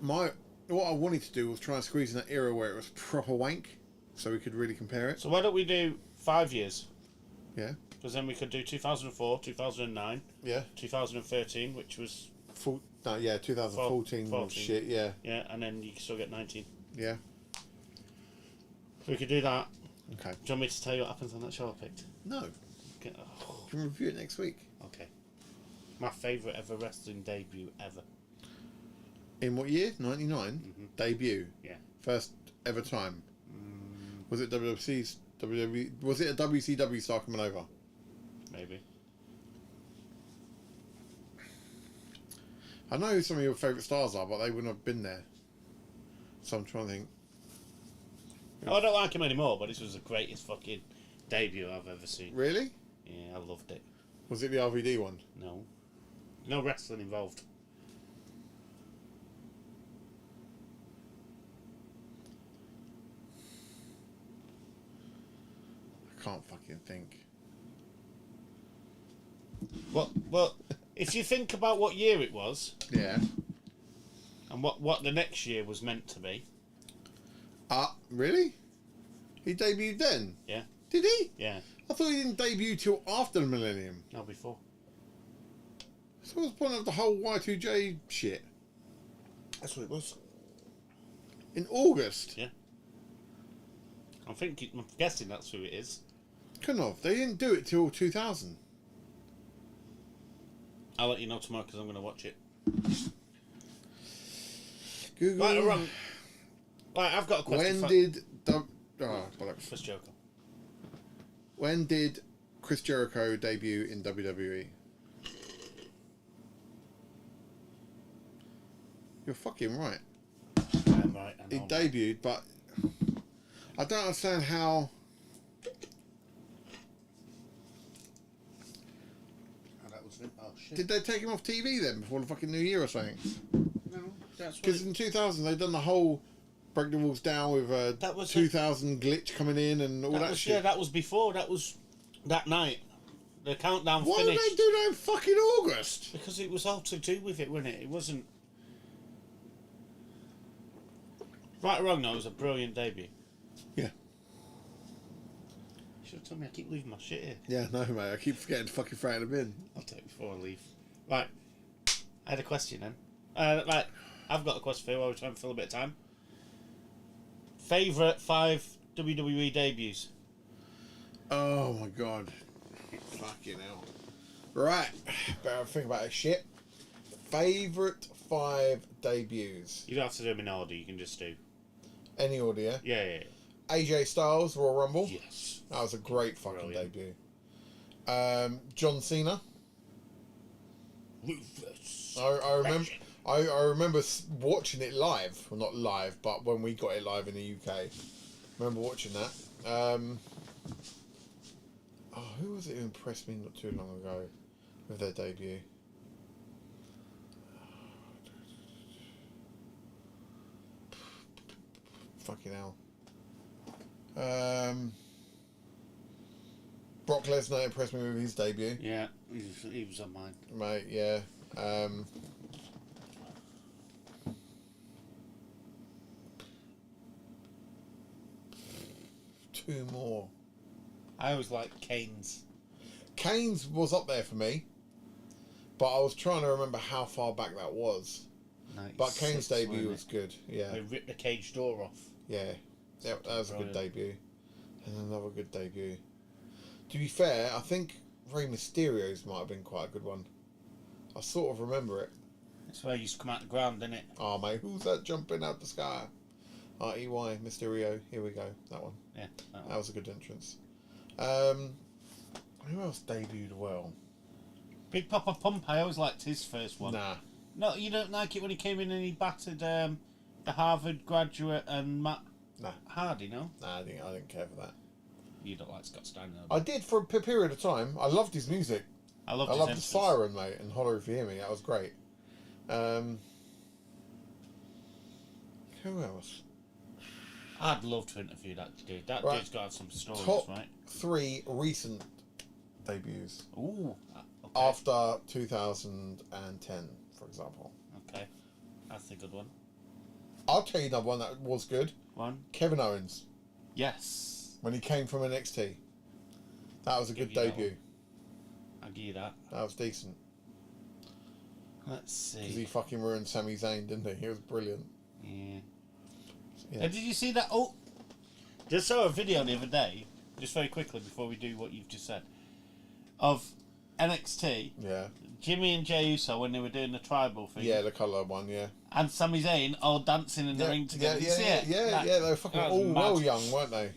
What I wanted to do was try and squeeze in that era where it was proper wank, so we could really compare it. So why don't we do 5 years? Yeah. Because then we could do 2004, 2009, Yeah. 2013, which was 2014 was shit. Yeah. yeah, and then you can still get 19. Yeah. We could do that. Okay. Do you want me to tell you what happens on that show I picked? No. Okay. We can review it next week. Okay. My favourite ever wrestling debut ever. In what year? 99? Mm-hmm. Debut? Yeah. First ever time? Was it WWC's? Was it a WCW star coming over? Maybe. I know who some of your favourite stars are, but they wouldn't have been there. So I'm trying to think. Oh, I don't like him anymore, but this was the greatest fucking debut I've ever seen. Really? Yeah, I loved it. Was it the RVD one? No. No wrestling involved. I can't fucking think. Well, if you think about what year it was, Yeah. and what the next year was meant to be. Really? He debuted then? Yeah. Did he? Yeah. I thought he didn't debut till after the millennium. No, before. So what's the point of the whole Y2J shit? That's what it was. In August? Yeah. I'm guessing that's who it is. Couldn't have. They didn't do it till 2000. I'll let you know tomorrow because I'm going to watch it. Google. Right or wrong? Right, I've got a question. Chris Jericho. When did Chris Jericho debut in WWE? You're fucking right. I'm right. I He know. debuted, but I don't understand how. That was it. Oh shit. Did they take him off TV then before the fucking New Year or something? No, that's Because in 2000 they done the whole break the rules down with That was 2000 glitch coming in and all that shit. Yeah, that was before. That was that night. The countdown Why finished. did they do that in fucking August? Because it was all to do with it, wasn't it? It wasn't. Right or wrong, though, it was a brilliant debut. Yeah. You should have told me I keep leaving my shit here. Yeah, no, mate. I keep forgetting to fucking throw it in the bin. I'll take it before I leave. Right. I had a question then. Right. I've got a question for you while we're trying to fill a bit of time. Favourite 5 WWE debuts? Oh my god. Fucking hell. Right. Better think about this shit. Favourite 5 debuts. You don't have to do them in order, you can just do. Any order? Yeah. AJ Styles, Royal Rumble. Yes. That was a great fucking Brilliant. debut. John Cena. Ruthless. I remember. I remember watching it live. Well, not live, but when we got it live in the UK. I remember watching that. Who was it who impressed me not too long ago with their debut? Fucking hell. Brock Lesnar impressed me with his debut. Yeah, he was on mine. Mate, yeah. Two more. I always like Kane's. Kane's was up there for me, but I was trying to remember how far back that was. But Kane's debut was good. Yeah. They ripped the cage door off. Yeah. That was a good debut. And another good debut. To be fair, I think Rey Mysterio's might have been quite a good one. I sort of remember it. That's where he used to come out the ground, didn't it? Oh, mate, who's that jumping out the sky? R-E-Y, Mysterio. Here we go. That one. Yeah. That was a good entrance. Who else debuted well? Big Papa Pump, I always liked his first one. Nah. No, you don't like it when he came in and he battered the Harvard graduate and Matt Hardy, no? Nah, I didn't care for that. You don't like Scott Steiner. I did for a period of time. I loved his music. I loved the Siren, mate, and Hollow If You Hear Me. That was great. Who else? I'd love to interview that dude. That dude's got some stories, Top right? 3 recent debuts. Ooh. Okay. After 2010, for example. Okay. That's a good one. I'll tell you another one that was good. One? Kevin Owens. Yes. When he came from NXT. That was a good debut. I'll give you that. That was decent. Let's see. Because he fucking ruined Sami Zayn, didn't he? He was brilliant. Yeah. Yeah. Did you see that? Oh, just saw a video the other day, just very quickly before we do what you've just said, of NXT. Yeah. Jimmy and Jey Uso when they were doing the tribal thing. Yeah, the colour one, yeah. And Sami Zayn all dancing in the ring together. Yeah, they were fucking all well young, weren't they?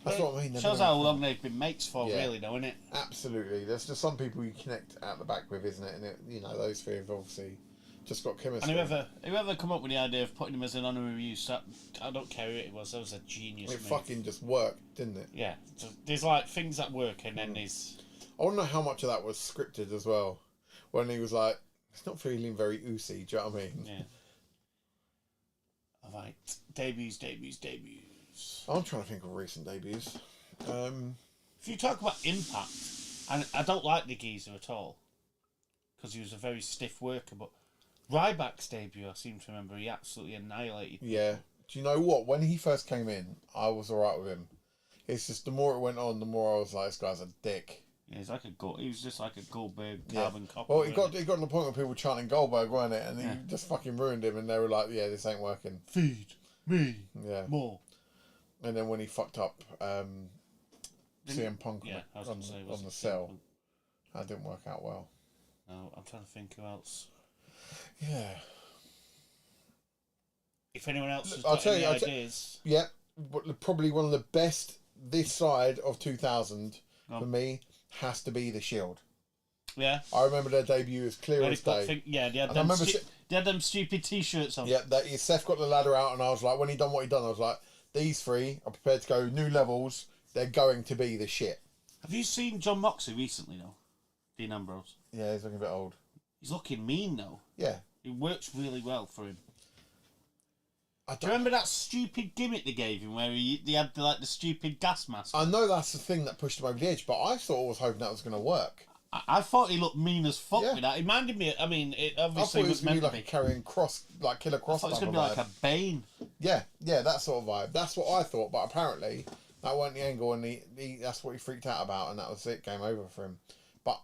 That's what I mean. Shows how long they've been mates for, really, though, isn't it? Absolutely. There's just some people you connect at the back with, isn't it? And those three have obviously just got chemistry. And whoever come up with the idea of putting him as an honorary use, I don't care who it was. That was a genius. It fucking just worked, didn't it? Yeah. So there's like things that work, and then there's. I want to know how much of that was scripted as well. When he was like, "It's not feeling very oozy." Do you know what I mean? Yeah. All right. Debuts. I'm trying to think of recent debuts. If you talk about impact, and I don't like the geezer at all, because he was a very stiff worker, but Ryback's debut, I seem to remember, he absolutely annihilated. Yeah. Do you know what? When he first came in, I was alright with him. It's just the more it went on, the more I was like, this guy's a dick. Yeah, he was just like a Goldberg carbon copy. Well, he got to the point where people were chanting Goldberg, weren't it? And he just fucking ruined him, and they were like, yeah, this ain't working. Feed me more. And then when he fucked up CM Punk on the cell, that didn't work out well. No, I'm trying to think who else. Yeah. If anyone else has got any ideas. Yeah, but probably one of the best this side of 2000 for me has to be The Shield. Yeah. I remember their debut as clear as day. They had them stupid T-shirts on. Yeah, Seth got the ladder out, and I was like, when he done what he done, I was like, these three are prepared to go new levels. They're going to be the shit. Have you seen John Moxley recently, though? Dean Ambrose. Yeah, he's looking a bit old. He's looking mean, though. Yeah. It works really well for him. Do you remember that stupid gimmick they gave him where they had the stupid gas mask? I know that's the thing that pushed him over the edge, but I was hoping that was going to work. I thought he looked mean as fuck with that. It reminded me. I mean, it obviously was meant to be like a carrying cross, like Killer Cross. I thought it was going to be like a Bane. Yeah, that sort of vibe. That's what I thought, but apparently that wasn't the angle, and that's what he freaked out about, and that was it. Game over for him. But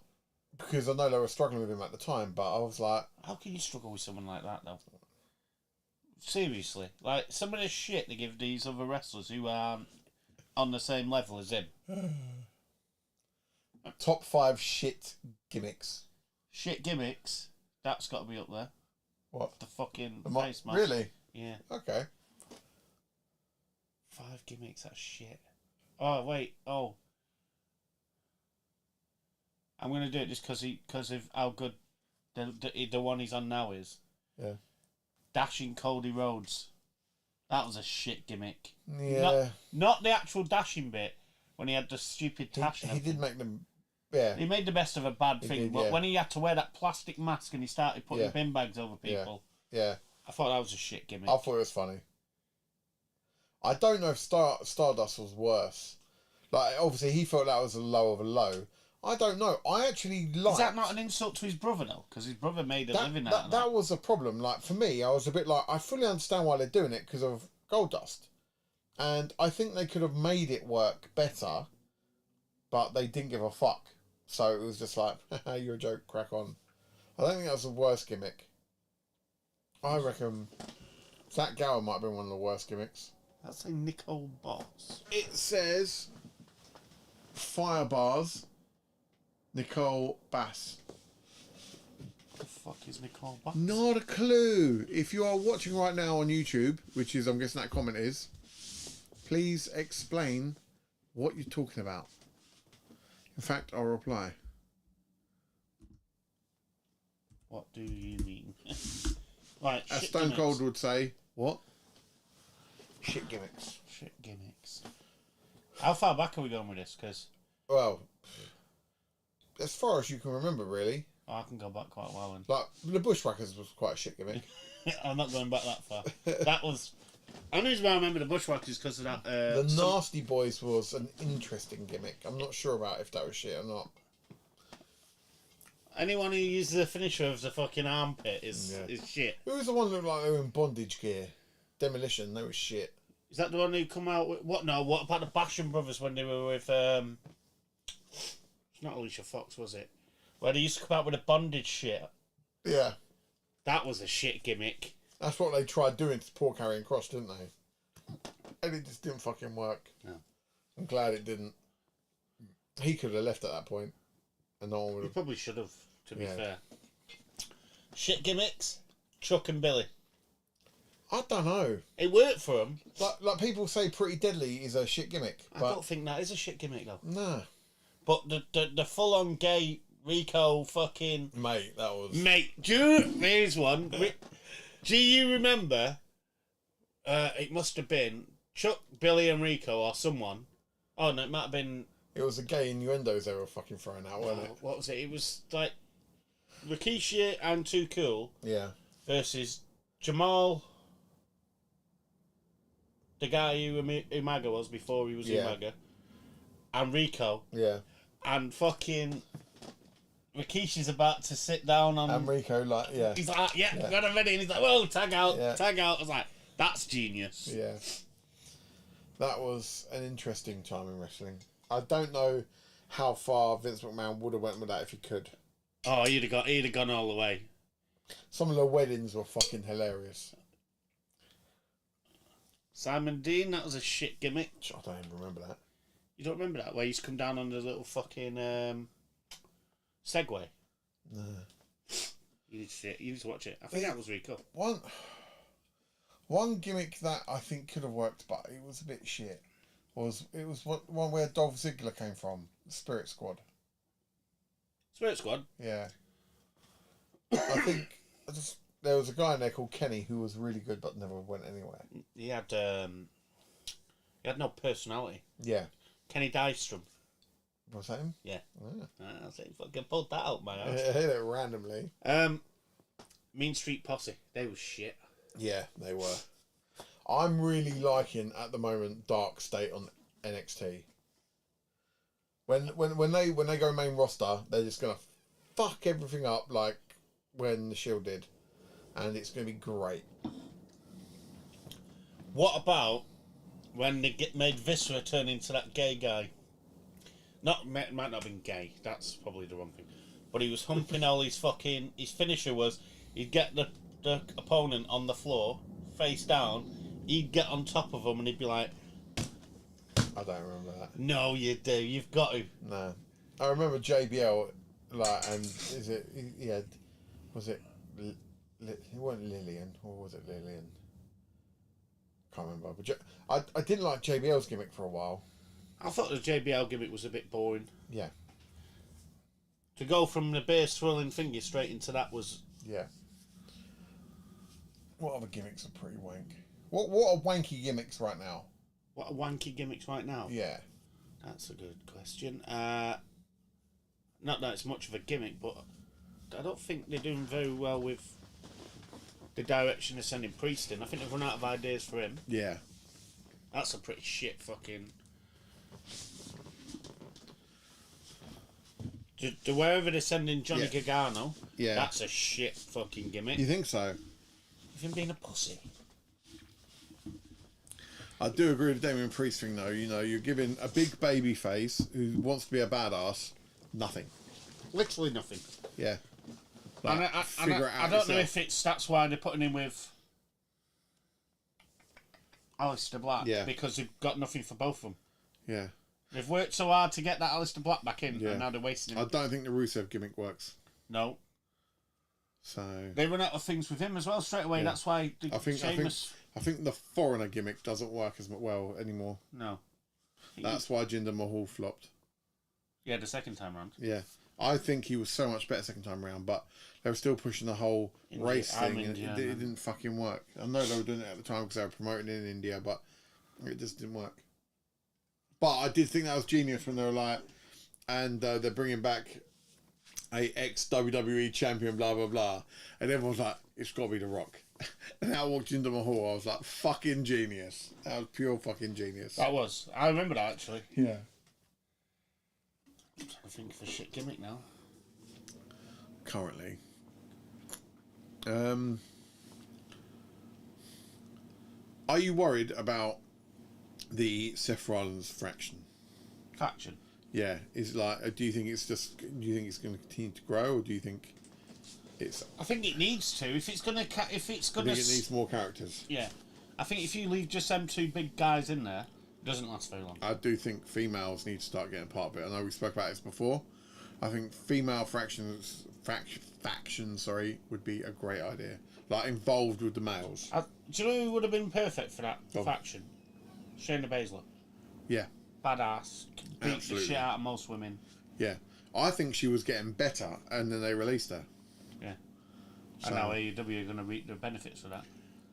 because I know they were struggling with him at the time, but I was like, how can you struggle with someone like that, though? Seriously, like some of the shit they give these other wrestlers who aren't on the same level as him. Top 5 shit gimmicks. Shit gimmicks. That's got to be up there. What? The fucking face mask. Really? Yeah. Okay. 5 gimmicks. That's shit. Oh wait. Oh. I'm gonna do it just because of how good the one he's on now is. Yeah. Dashing Cody Rhodes. That was a shit gimmick. Yeah. Not the actual dashing bit when he had the stupid tash. He did make them. Yeah. He made the best of a bad thing, but when he had to wear that plastic mask and he started putting bin bags over people, yeah, I thought that was a shit gimmick. I thought it was funny. I don't know if Stardust was worse. Like, obviously, he felt that was a low of a low. I don't know. I actually liked... Is that not an insult to his brother, though? Because his brother made a living out of that. That was a problem. Like, for me, I was a bit like... I fully understand why they're doing it because of Goldust. And I think they could have made it work better, but they didn't give a fuck. So it was just like, you're a joke, crack on. I don't think that was the worst gimmick. I reckon Zach Gower might have been one of the worst gimmicks. That's a Nicole Boss. It says Fire Bars, Nicole Bass. The fuck is Nicole Boss? Not a clue. If you are watching right now on YouTube, which is, I'm guessing that comment is, please explain what you're talking about. In fact, I'll reply. What do you mean? Right, As shit Stone gimmicks. Cold would say, what? Shit gimmicks. Shit gimmicks. How far back are we going with this? Because Well, as far as you can remember, really. I can go back quite well. Like, the Bushwhackers was quite a shit gimmick. I'm not going back that far. That was... The only reason why I remember the Bushwhackers because of that... The Nasty Boys was an interesting gimmick. I'm not sure about if that was shit or not. Anyone who uses the finisher of the fucking armpit is shit. Who was the one that looked like they were in bondage gear? Demolition, they were shit. Is that the one who come out with... What? No, what about the Basham Brothers when they were with... It's not Alicia Fox, was it? Where they used to come out with a bondage shit. Yeah. That was a shit gimmick. That's what they tried doing to poor Karrion Kross, didn't they? And it just didn't fucking work. No. I'm glad it didn't. He could have left at that point, and no one would He have. probably should have, to be fair. Shit gimmicks? Chuck and Billy. I don't know. It worked for them. Like people say Pretty Deadly is a shit gimmick. I But don't think that is a shit gimmick, though. nah. But the full-on gay Rico fucking... Mate, that was... Mate, here's one. Do you remember? It must have been Chuck, Billy, and Rico, or someone. Oh no, it might have been. It was the gay innuendos they were fucking throwing out, wasn't it? What was it? It was like Rikishi and Too Cool Yeah. versus Jamal, the guy who Umaga was before he was Umaga, and Rico. Yeah. And fucking Rikishi's about to sit down on... And Rico, like, yeah. He's like, got him ready. And he's like, whoa, tag out, Yeah. tag out. I was like, that's genius. Yeah. That was an interesting time in wrestling. I don't know how far Vince McMahon would have went with that if he could. Oh, he'd have gone all the way. Some of the weddings were fucking hilarious. Simon Dean, that was a shit gimmick. I don't even remember that. You don't remember that? Where he used to come down on the little fucking Segway. No. You need to see it. You need to watch it. I think that was really cool. One gimmick that I think could have worked, but it was a bit shit. It was one where Dolph Ziggler came from, the Spirit Squad. Spirit Squad? Yeah. I think there was a guy in there called Kenny who was really good but never went anywhere. He had no personality. Yeah. Kenny Dystrom. Was that him? Yeah. Oh. I think fucking pulled that out my I house. hit it randomly. Mean Street Posse. They was shit. Yeah, they were. I'm really liking at the moment Dark State on NXT. When they go main roster, they're just gonna fuck everything up like when the Shield did, and it's gonna be great. What about when they made Viscera turn into that gay guy? Might not have been gay. That's probably the wrong thing. But he was humping all his fucking... His finisher was... He'd get the opponent on the floor, face down. He'd get on top of him and he'd be like... I don't remember that. No, you do. You've got to. No. I remember JBL, and is it... He had... Was it... It wasn't Lillian, or was it Lillian? Can't remember. But I didn't like JBL's gimmick for a while. I thought the JBL gimmick was a bit boring. Yeah. To go from the bear swirling finger straight into that was... Yeah. What other gimmicks are pretty wank? What are wanky gimmicks right now? What are wanky gimmicks right now? Yeah. That's a good question. Not that it's much of a gimmick, but I don't think they're doing very well with the direction they're sending Priest in. I think they've run out of ideas for him. Yeah. That's a pretty shit fucking. To wherever they're sending Johnny Gargano, that's a shit fucking gimmick. You think so? With him being a pussy. I do agree with the Damien Priest thing, though. You know, you're giving a big baby face who wants to be a badass nothing. Literally nothing. Yeah. Like, I don't know if that's why they're putting him with Aleister Black. Yeah. Because they've got nothing for both of them. Yeah. They've worked so hard to get that Aleister Black back in, and now they're wasting him. I don't think the Rusev gimmick works. No. So they run out of things with him as well straight away. That's why I think the foreigner gimmick doesn't work as well anymore. No. That's why Jinder Mahal flopped. Yeah, the second time round. Yeah. I think he was so much better second time round, but they were still pushing the whole race thing, and it didn't fucking work. I know they were doing it at the time because they were promoting it in India, but it just didn't work. But I did think that was genius when they were like, and they're bringing back a ex-WWE champion, blah, blah, blah. And everyone's like, it's got to be The Rock. And I walked into Mahal, I was like, fucking genius. That was pure fucking genius. That was. I remember that, actually. Yeah. I'm trying to think of a shit gimmick now. Currently. Are you worried about the Seth Rollins faction? Faction? Yeah. Is like, do you think it's going to continue to grow, or do you think it's? I think it needs to. If it's gonna, I think it needs more characters. Yeah. I think if you leave just them two big guys in there, it doesn't last very long. I do think females need to start getting part of it. I know we spoke about this before. I think female faction, would be a great idea. Like involved with the males. Do you know who would have been perfect for that faction? Shayna Baszler. Yeah. Badass. Beat the shit out of most women. Yeah. I think she was getting better, and then they released her. Yeah. And now AEW are going to reap the benefits of that.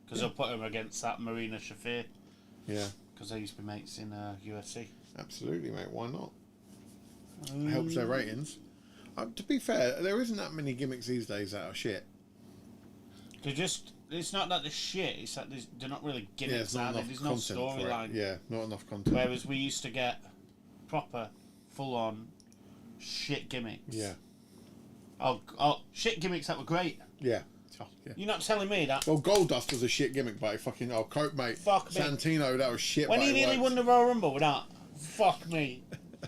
Because they'll put her against that Marina Shafir. Yeah. Because they used to be mates in UFC. Absolutely, mate. Why not? It helps their ratings. To be fair, there isn't that many gimmicks these days that are shit. It's not that they're shit, it's that they're not really gimmicks. There's no storyline. Yeah, not enough content. Whereas we used to get proper, full-on shit gimmicks. Yeah. Oh, shit gimmicks that were great. Yeah. You're not telling me that. Well, Goldust was a shit gimmick, but fucking Coke, mate. Fuck me. Santino, that was shit. When he nearly won the Royal Rumble with that, fuck me.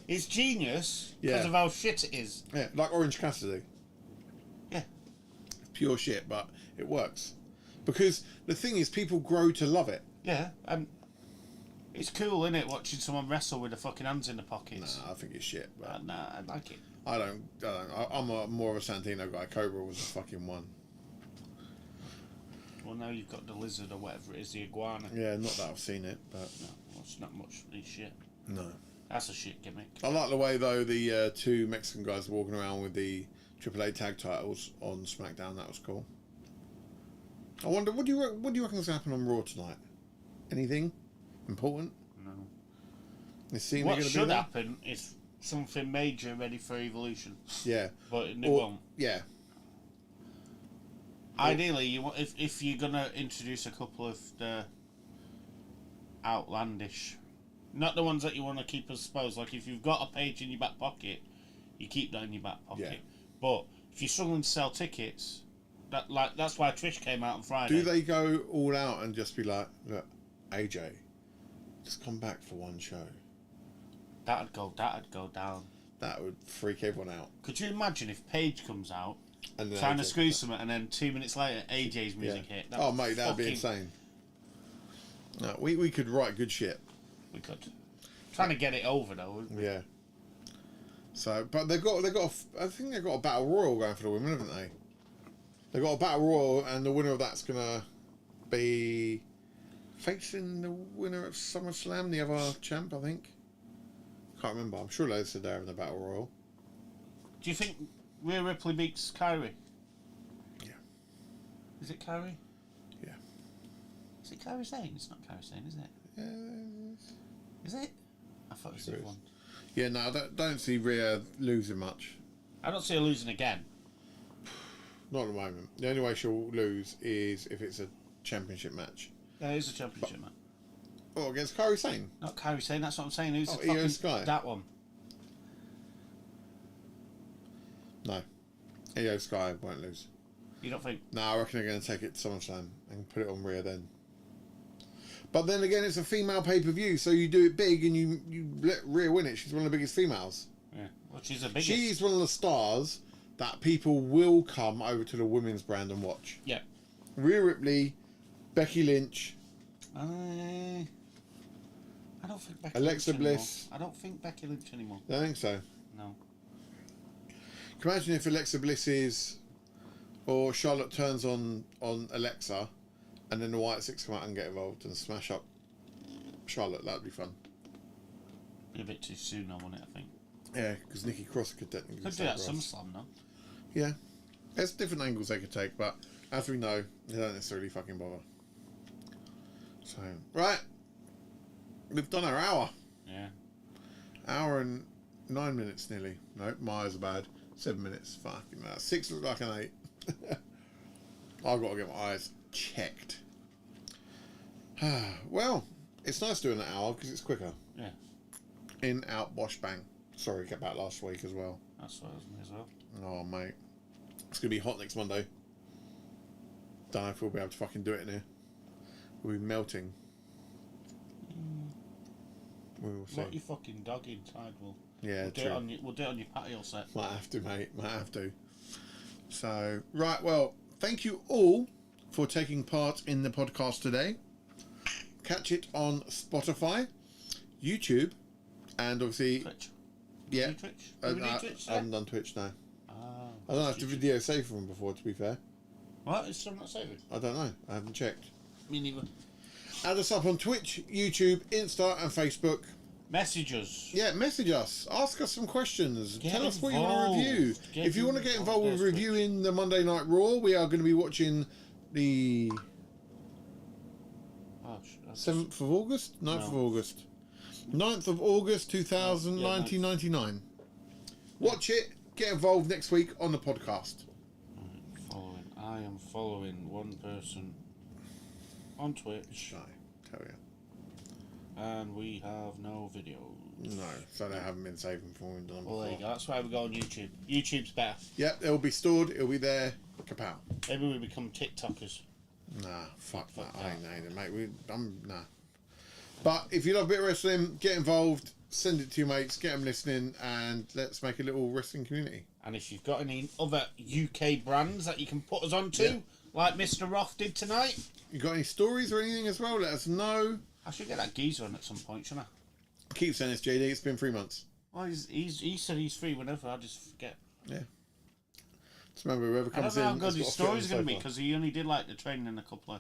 It's genius because of how shit it is. Yeah, like Orange Cassidy. Yeah. Pure shit, but it works. Because the thing is, people grow to love it. Yeah, and it's cool, isn't it, watching someone wrestle with their fucking hands in their pockets? Nah, I think it's shit. But nah, I like it. I'm more of a Santino guy. Cobra was the fucking one. Well, now you've got the lizard or whatever it is, the iguana. Yeah, not that I've seen it, but no, well, it's not much shit. No. That's a shit gimmick. I like the way, though, the two Mexican guys walking around with the AAA tag titles on SmackDown. That was cool. I wonder, what do you reckon is going to happen on Raw tonight? Anything important? No. What should happen is something major ready for Evolution. Yeah. But it won't. Yeah. Ideally, if you're going to introduce a couple of the outlandish... Not the ones that you want to keep as supposed. Like, if you've got a page in your back pocket, you keep that in your back pocket. Yeah. But if you're struggling to sell tickets, that's why Trish came out on Friday. Do they go all out and just be like, look, AJ, just come back for one show? That'd go down. That would freak everyone out. Could you imagine if Paige comes out and trying to screw something, and then 2 minutes later AJ's music hit? Oh, mate, that'd be insane. No, we could write good shit. We could. Trying to get it over though. Yeah. So, but they've got. I think they've got a battle royal going for the women, haven't they? They've got a battle royal, and the winner of that's gonna be facing the winner of SummerSlam, the other champ, I think. Can't remember. I'm sure they said they're having a battle royal. Do you think Rhea Ripley beats Kyrie? Yeah. Is it Kyrie? Yeah. Is it Kyrie Sane? It's not Kyrie Sane, is it? Is it? I thought it was one. Yeah, no, I don't see Rhea losing much. I don't see her losing again. Not at the moment. The only way she'll lose is if it's a championship match. Yeah, it is a championship match. Oh, against Kairi Sane? Not Kairi Sane, that's what I'm saying. Who's the Io fucking... Sky. That one. No. Io Sky won't lose. You don't think? No, I reckon they're going to take it to SummerSlam and put it on Rhea then. But then again, it's a female pay-per-view, so you do it big and you let Rhea win it. She's one of the biggest females. Yeah, well, she's the biggest. She's one of the stars that people will come over to the women's brand and watch. Yeah. Rhea Ripley, Becky Lynch. I don't think Becky Alexa Lynch Bliss. anymore. I don't think Becky Lynch anymore. I think so. No. Can you imagine if Alexa Bliss is... Or Charlotte turns on Alexa and then the White Six come out and get involved and smash up Charlotte? That'd be fun. Be a bit too soon, I want it, I think. Yeah, because Nikki Cross could technically... Could do that SummerSlam, no? Yeah. There's different angles they could take, but as we know, they don't necessarily fucking bother. So, right. We've done our hour. Yeah. Hour and 9 minutes nearly. Nope, my eyes are bad. 7 minutes. Fucking hell. 6 look like an 8. I've got to get my eyes checked. Well, it's nice doing an hour because it's quicker. Yeah. In, out, wash, bang. Sorry, get back last week as well. That's what I was me as well. Oh, mate. It's going to be hot next Monday. Don't know if we'll be able to fucking do it in here. We'll be melting. We will see. Let your fucking dog inside, Yeah, true. We'll do it on your patio set. Might have to, mate. Might have to. So, right, well, thank you all for taking part in the podcast today. Catch it on Spotify, YouTube, and obviously... Twitch. Yeah. Do you Twitch? Do we do Twitch I haven't done Twitch, no. Ah, I don't have the video saved from before, to be fair. What? Is still not saving? I don't know. I haven't checked. Me neither. Add us up on Twitch, YouTube, Insta, and Facebook. Message us. Yeah, message us. Ask us some questions. Get Tell us what you want involved. to review. Get If you want to get involved with involved. reviewing the Monday Night Raw, we are going to be watching the Oh, 7th of August? 9th of August. 9th of August 1999. Watch it. Get involved next week on the podcast. I am following one person on Twitch. I tell you. And we have no videos. No, so they haven't been saved from when done Well, there you before. go. That's why we go on YouTube. YouTube's better. Yep, it'll be stored. It'll be there. Kapow. Maybe we become TikTokers. Nah, fuck that. I ain't it, mate. Nah. But if you love a bit of wrestling, get involved. Send it to your mates. Get them listening, and let's make a little wrestling community. And if you've got any other UK brands that you can put us onto, like Mr. Roth did tonight. You got any stories or anything as well? Let us know. I should get that geezer on at some point, shouldn't I? Keep saying this, JD. It's been 3 months. Well, he said he's free whenever. I just forget. Yeah. Just remember, whoever I don't comes know in. how good has his got to fit on story's the going to be sofa. because he only did like the training in a couple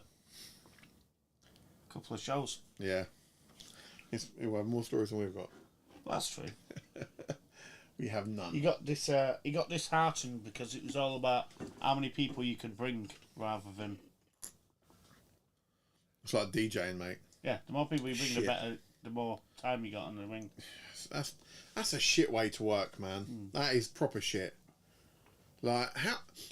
of shows. Yeah. We'll have more stories than we've got. Well, that's true. We have none. He got this heartened because it was all about how many people you could bring rather than. It's like DJing, mate. Yeah, the more people you bring, Shit. the more time you got on the ring. That's a shit way to work, man. That is proper shit. Like,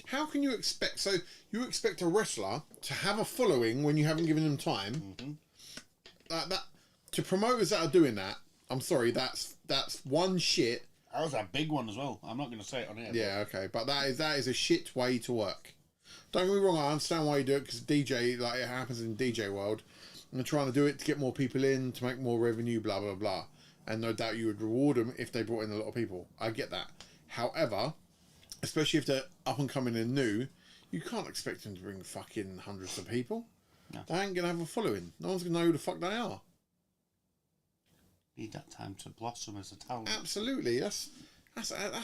how can you expect... So, you expect a wrestler to have a following when you haven't given them time? Mm-hmm. Like that... To promoters that are doing that, I'm sorry, that's one shit. That was a big one as well. I'm not going to say it on here. Yeah, okay. But that is a shit way to work. Don't get me wrong, I understand why you do it, because DJ, like, it happens in DJ world. And they're trying to do it to get more people in, to make more revenue, blah, blah, blah. And no doubt you would reward them if they brought in a lot of people. I get that. However, especially if they're up and coming and new, you can't expect them to bring fucking hundreds of people. No. They ain't going to have a following. No one's going to know who the fuck they are. Need that time to blossom as a talent. Absolutely. That's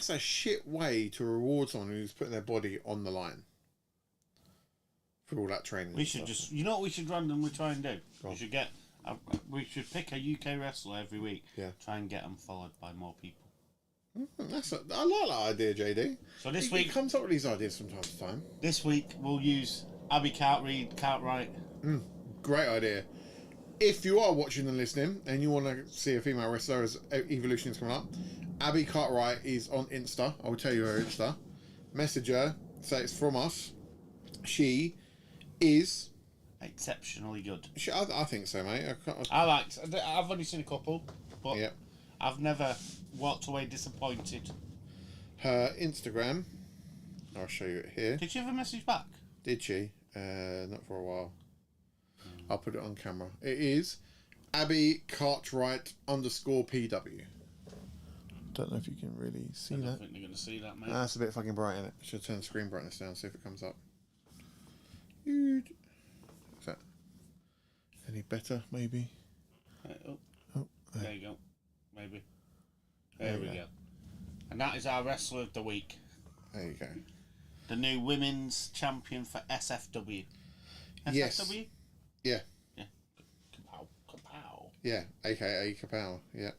a shit way to reward someone who's putting their body on the line. For all that training. We should just, you know what we should randomly try and do? Go on. We should pick a UK wrestler every week. Yeah. Try and get them followed by more people. I like that idea, JD. So this He week, comes up with these ideas from time to time. this week we'll use Abby Cartwright. Great idea. If you are watching and listening and you want to see a female wrestler as Evolution is coming up, Abby Cartwright is on Insta. I will tell you her Insta. Message her, say it's from us. She is exceptionally good. I think so, mate. I've only seen a couple, but Yeah. I've never walked away disappointed. Her Instagram, I'll show you it here. Did you have a message back? Did she? Not for a while. I'll put it on camera. It is Abby Cartwright _PW. Don't know if you can really see I that. don't think they're going to see that, mate. That's a bit fucking bright, isn't it? Should turn the screen brightness down, see if it comes up. Is that any better, maybe? Oh, there you go. Maybe. There we go. And that is our wrestler of the week. There you go. The new women's champion for SFW. SFW? Yes. Yeah. Yeah. Kapow. Kapow. Yeah, aka Kapow. Yeah.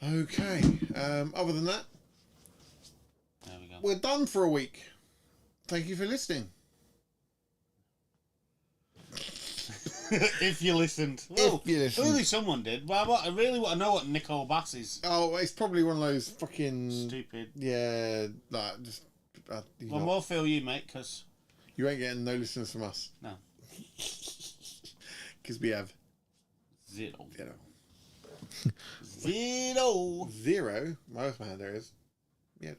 Okay. Other than that, there we go. we're done for a week. Thank you for listening. If you listened. If you listened. Clearly someone did. Well, I really want to know what Nicole Bass is. Oh, it's probably one of those fucking... Stupid. Yeah, like, just... well, more feel you, mate, because... You ain't getting no listeners from us. No. Because we have... Zero. Zero. Most man there is. Yeah.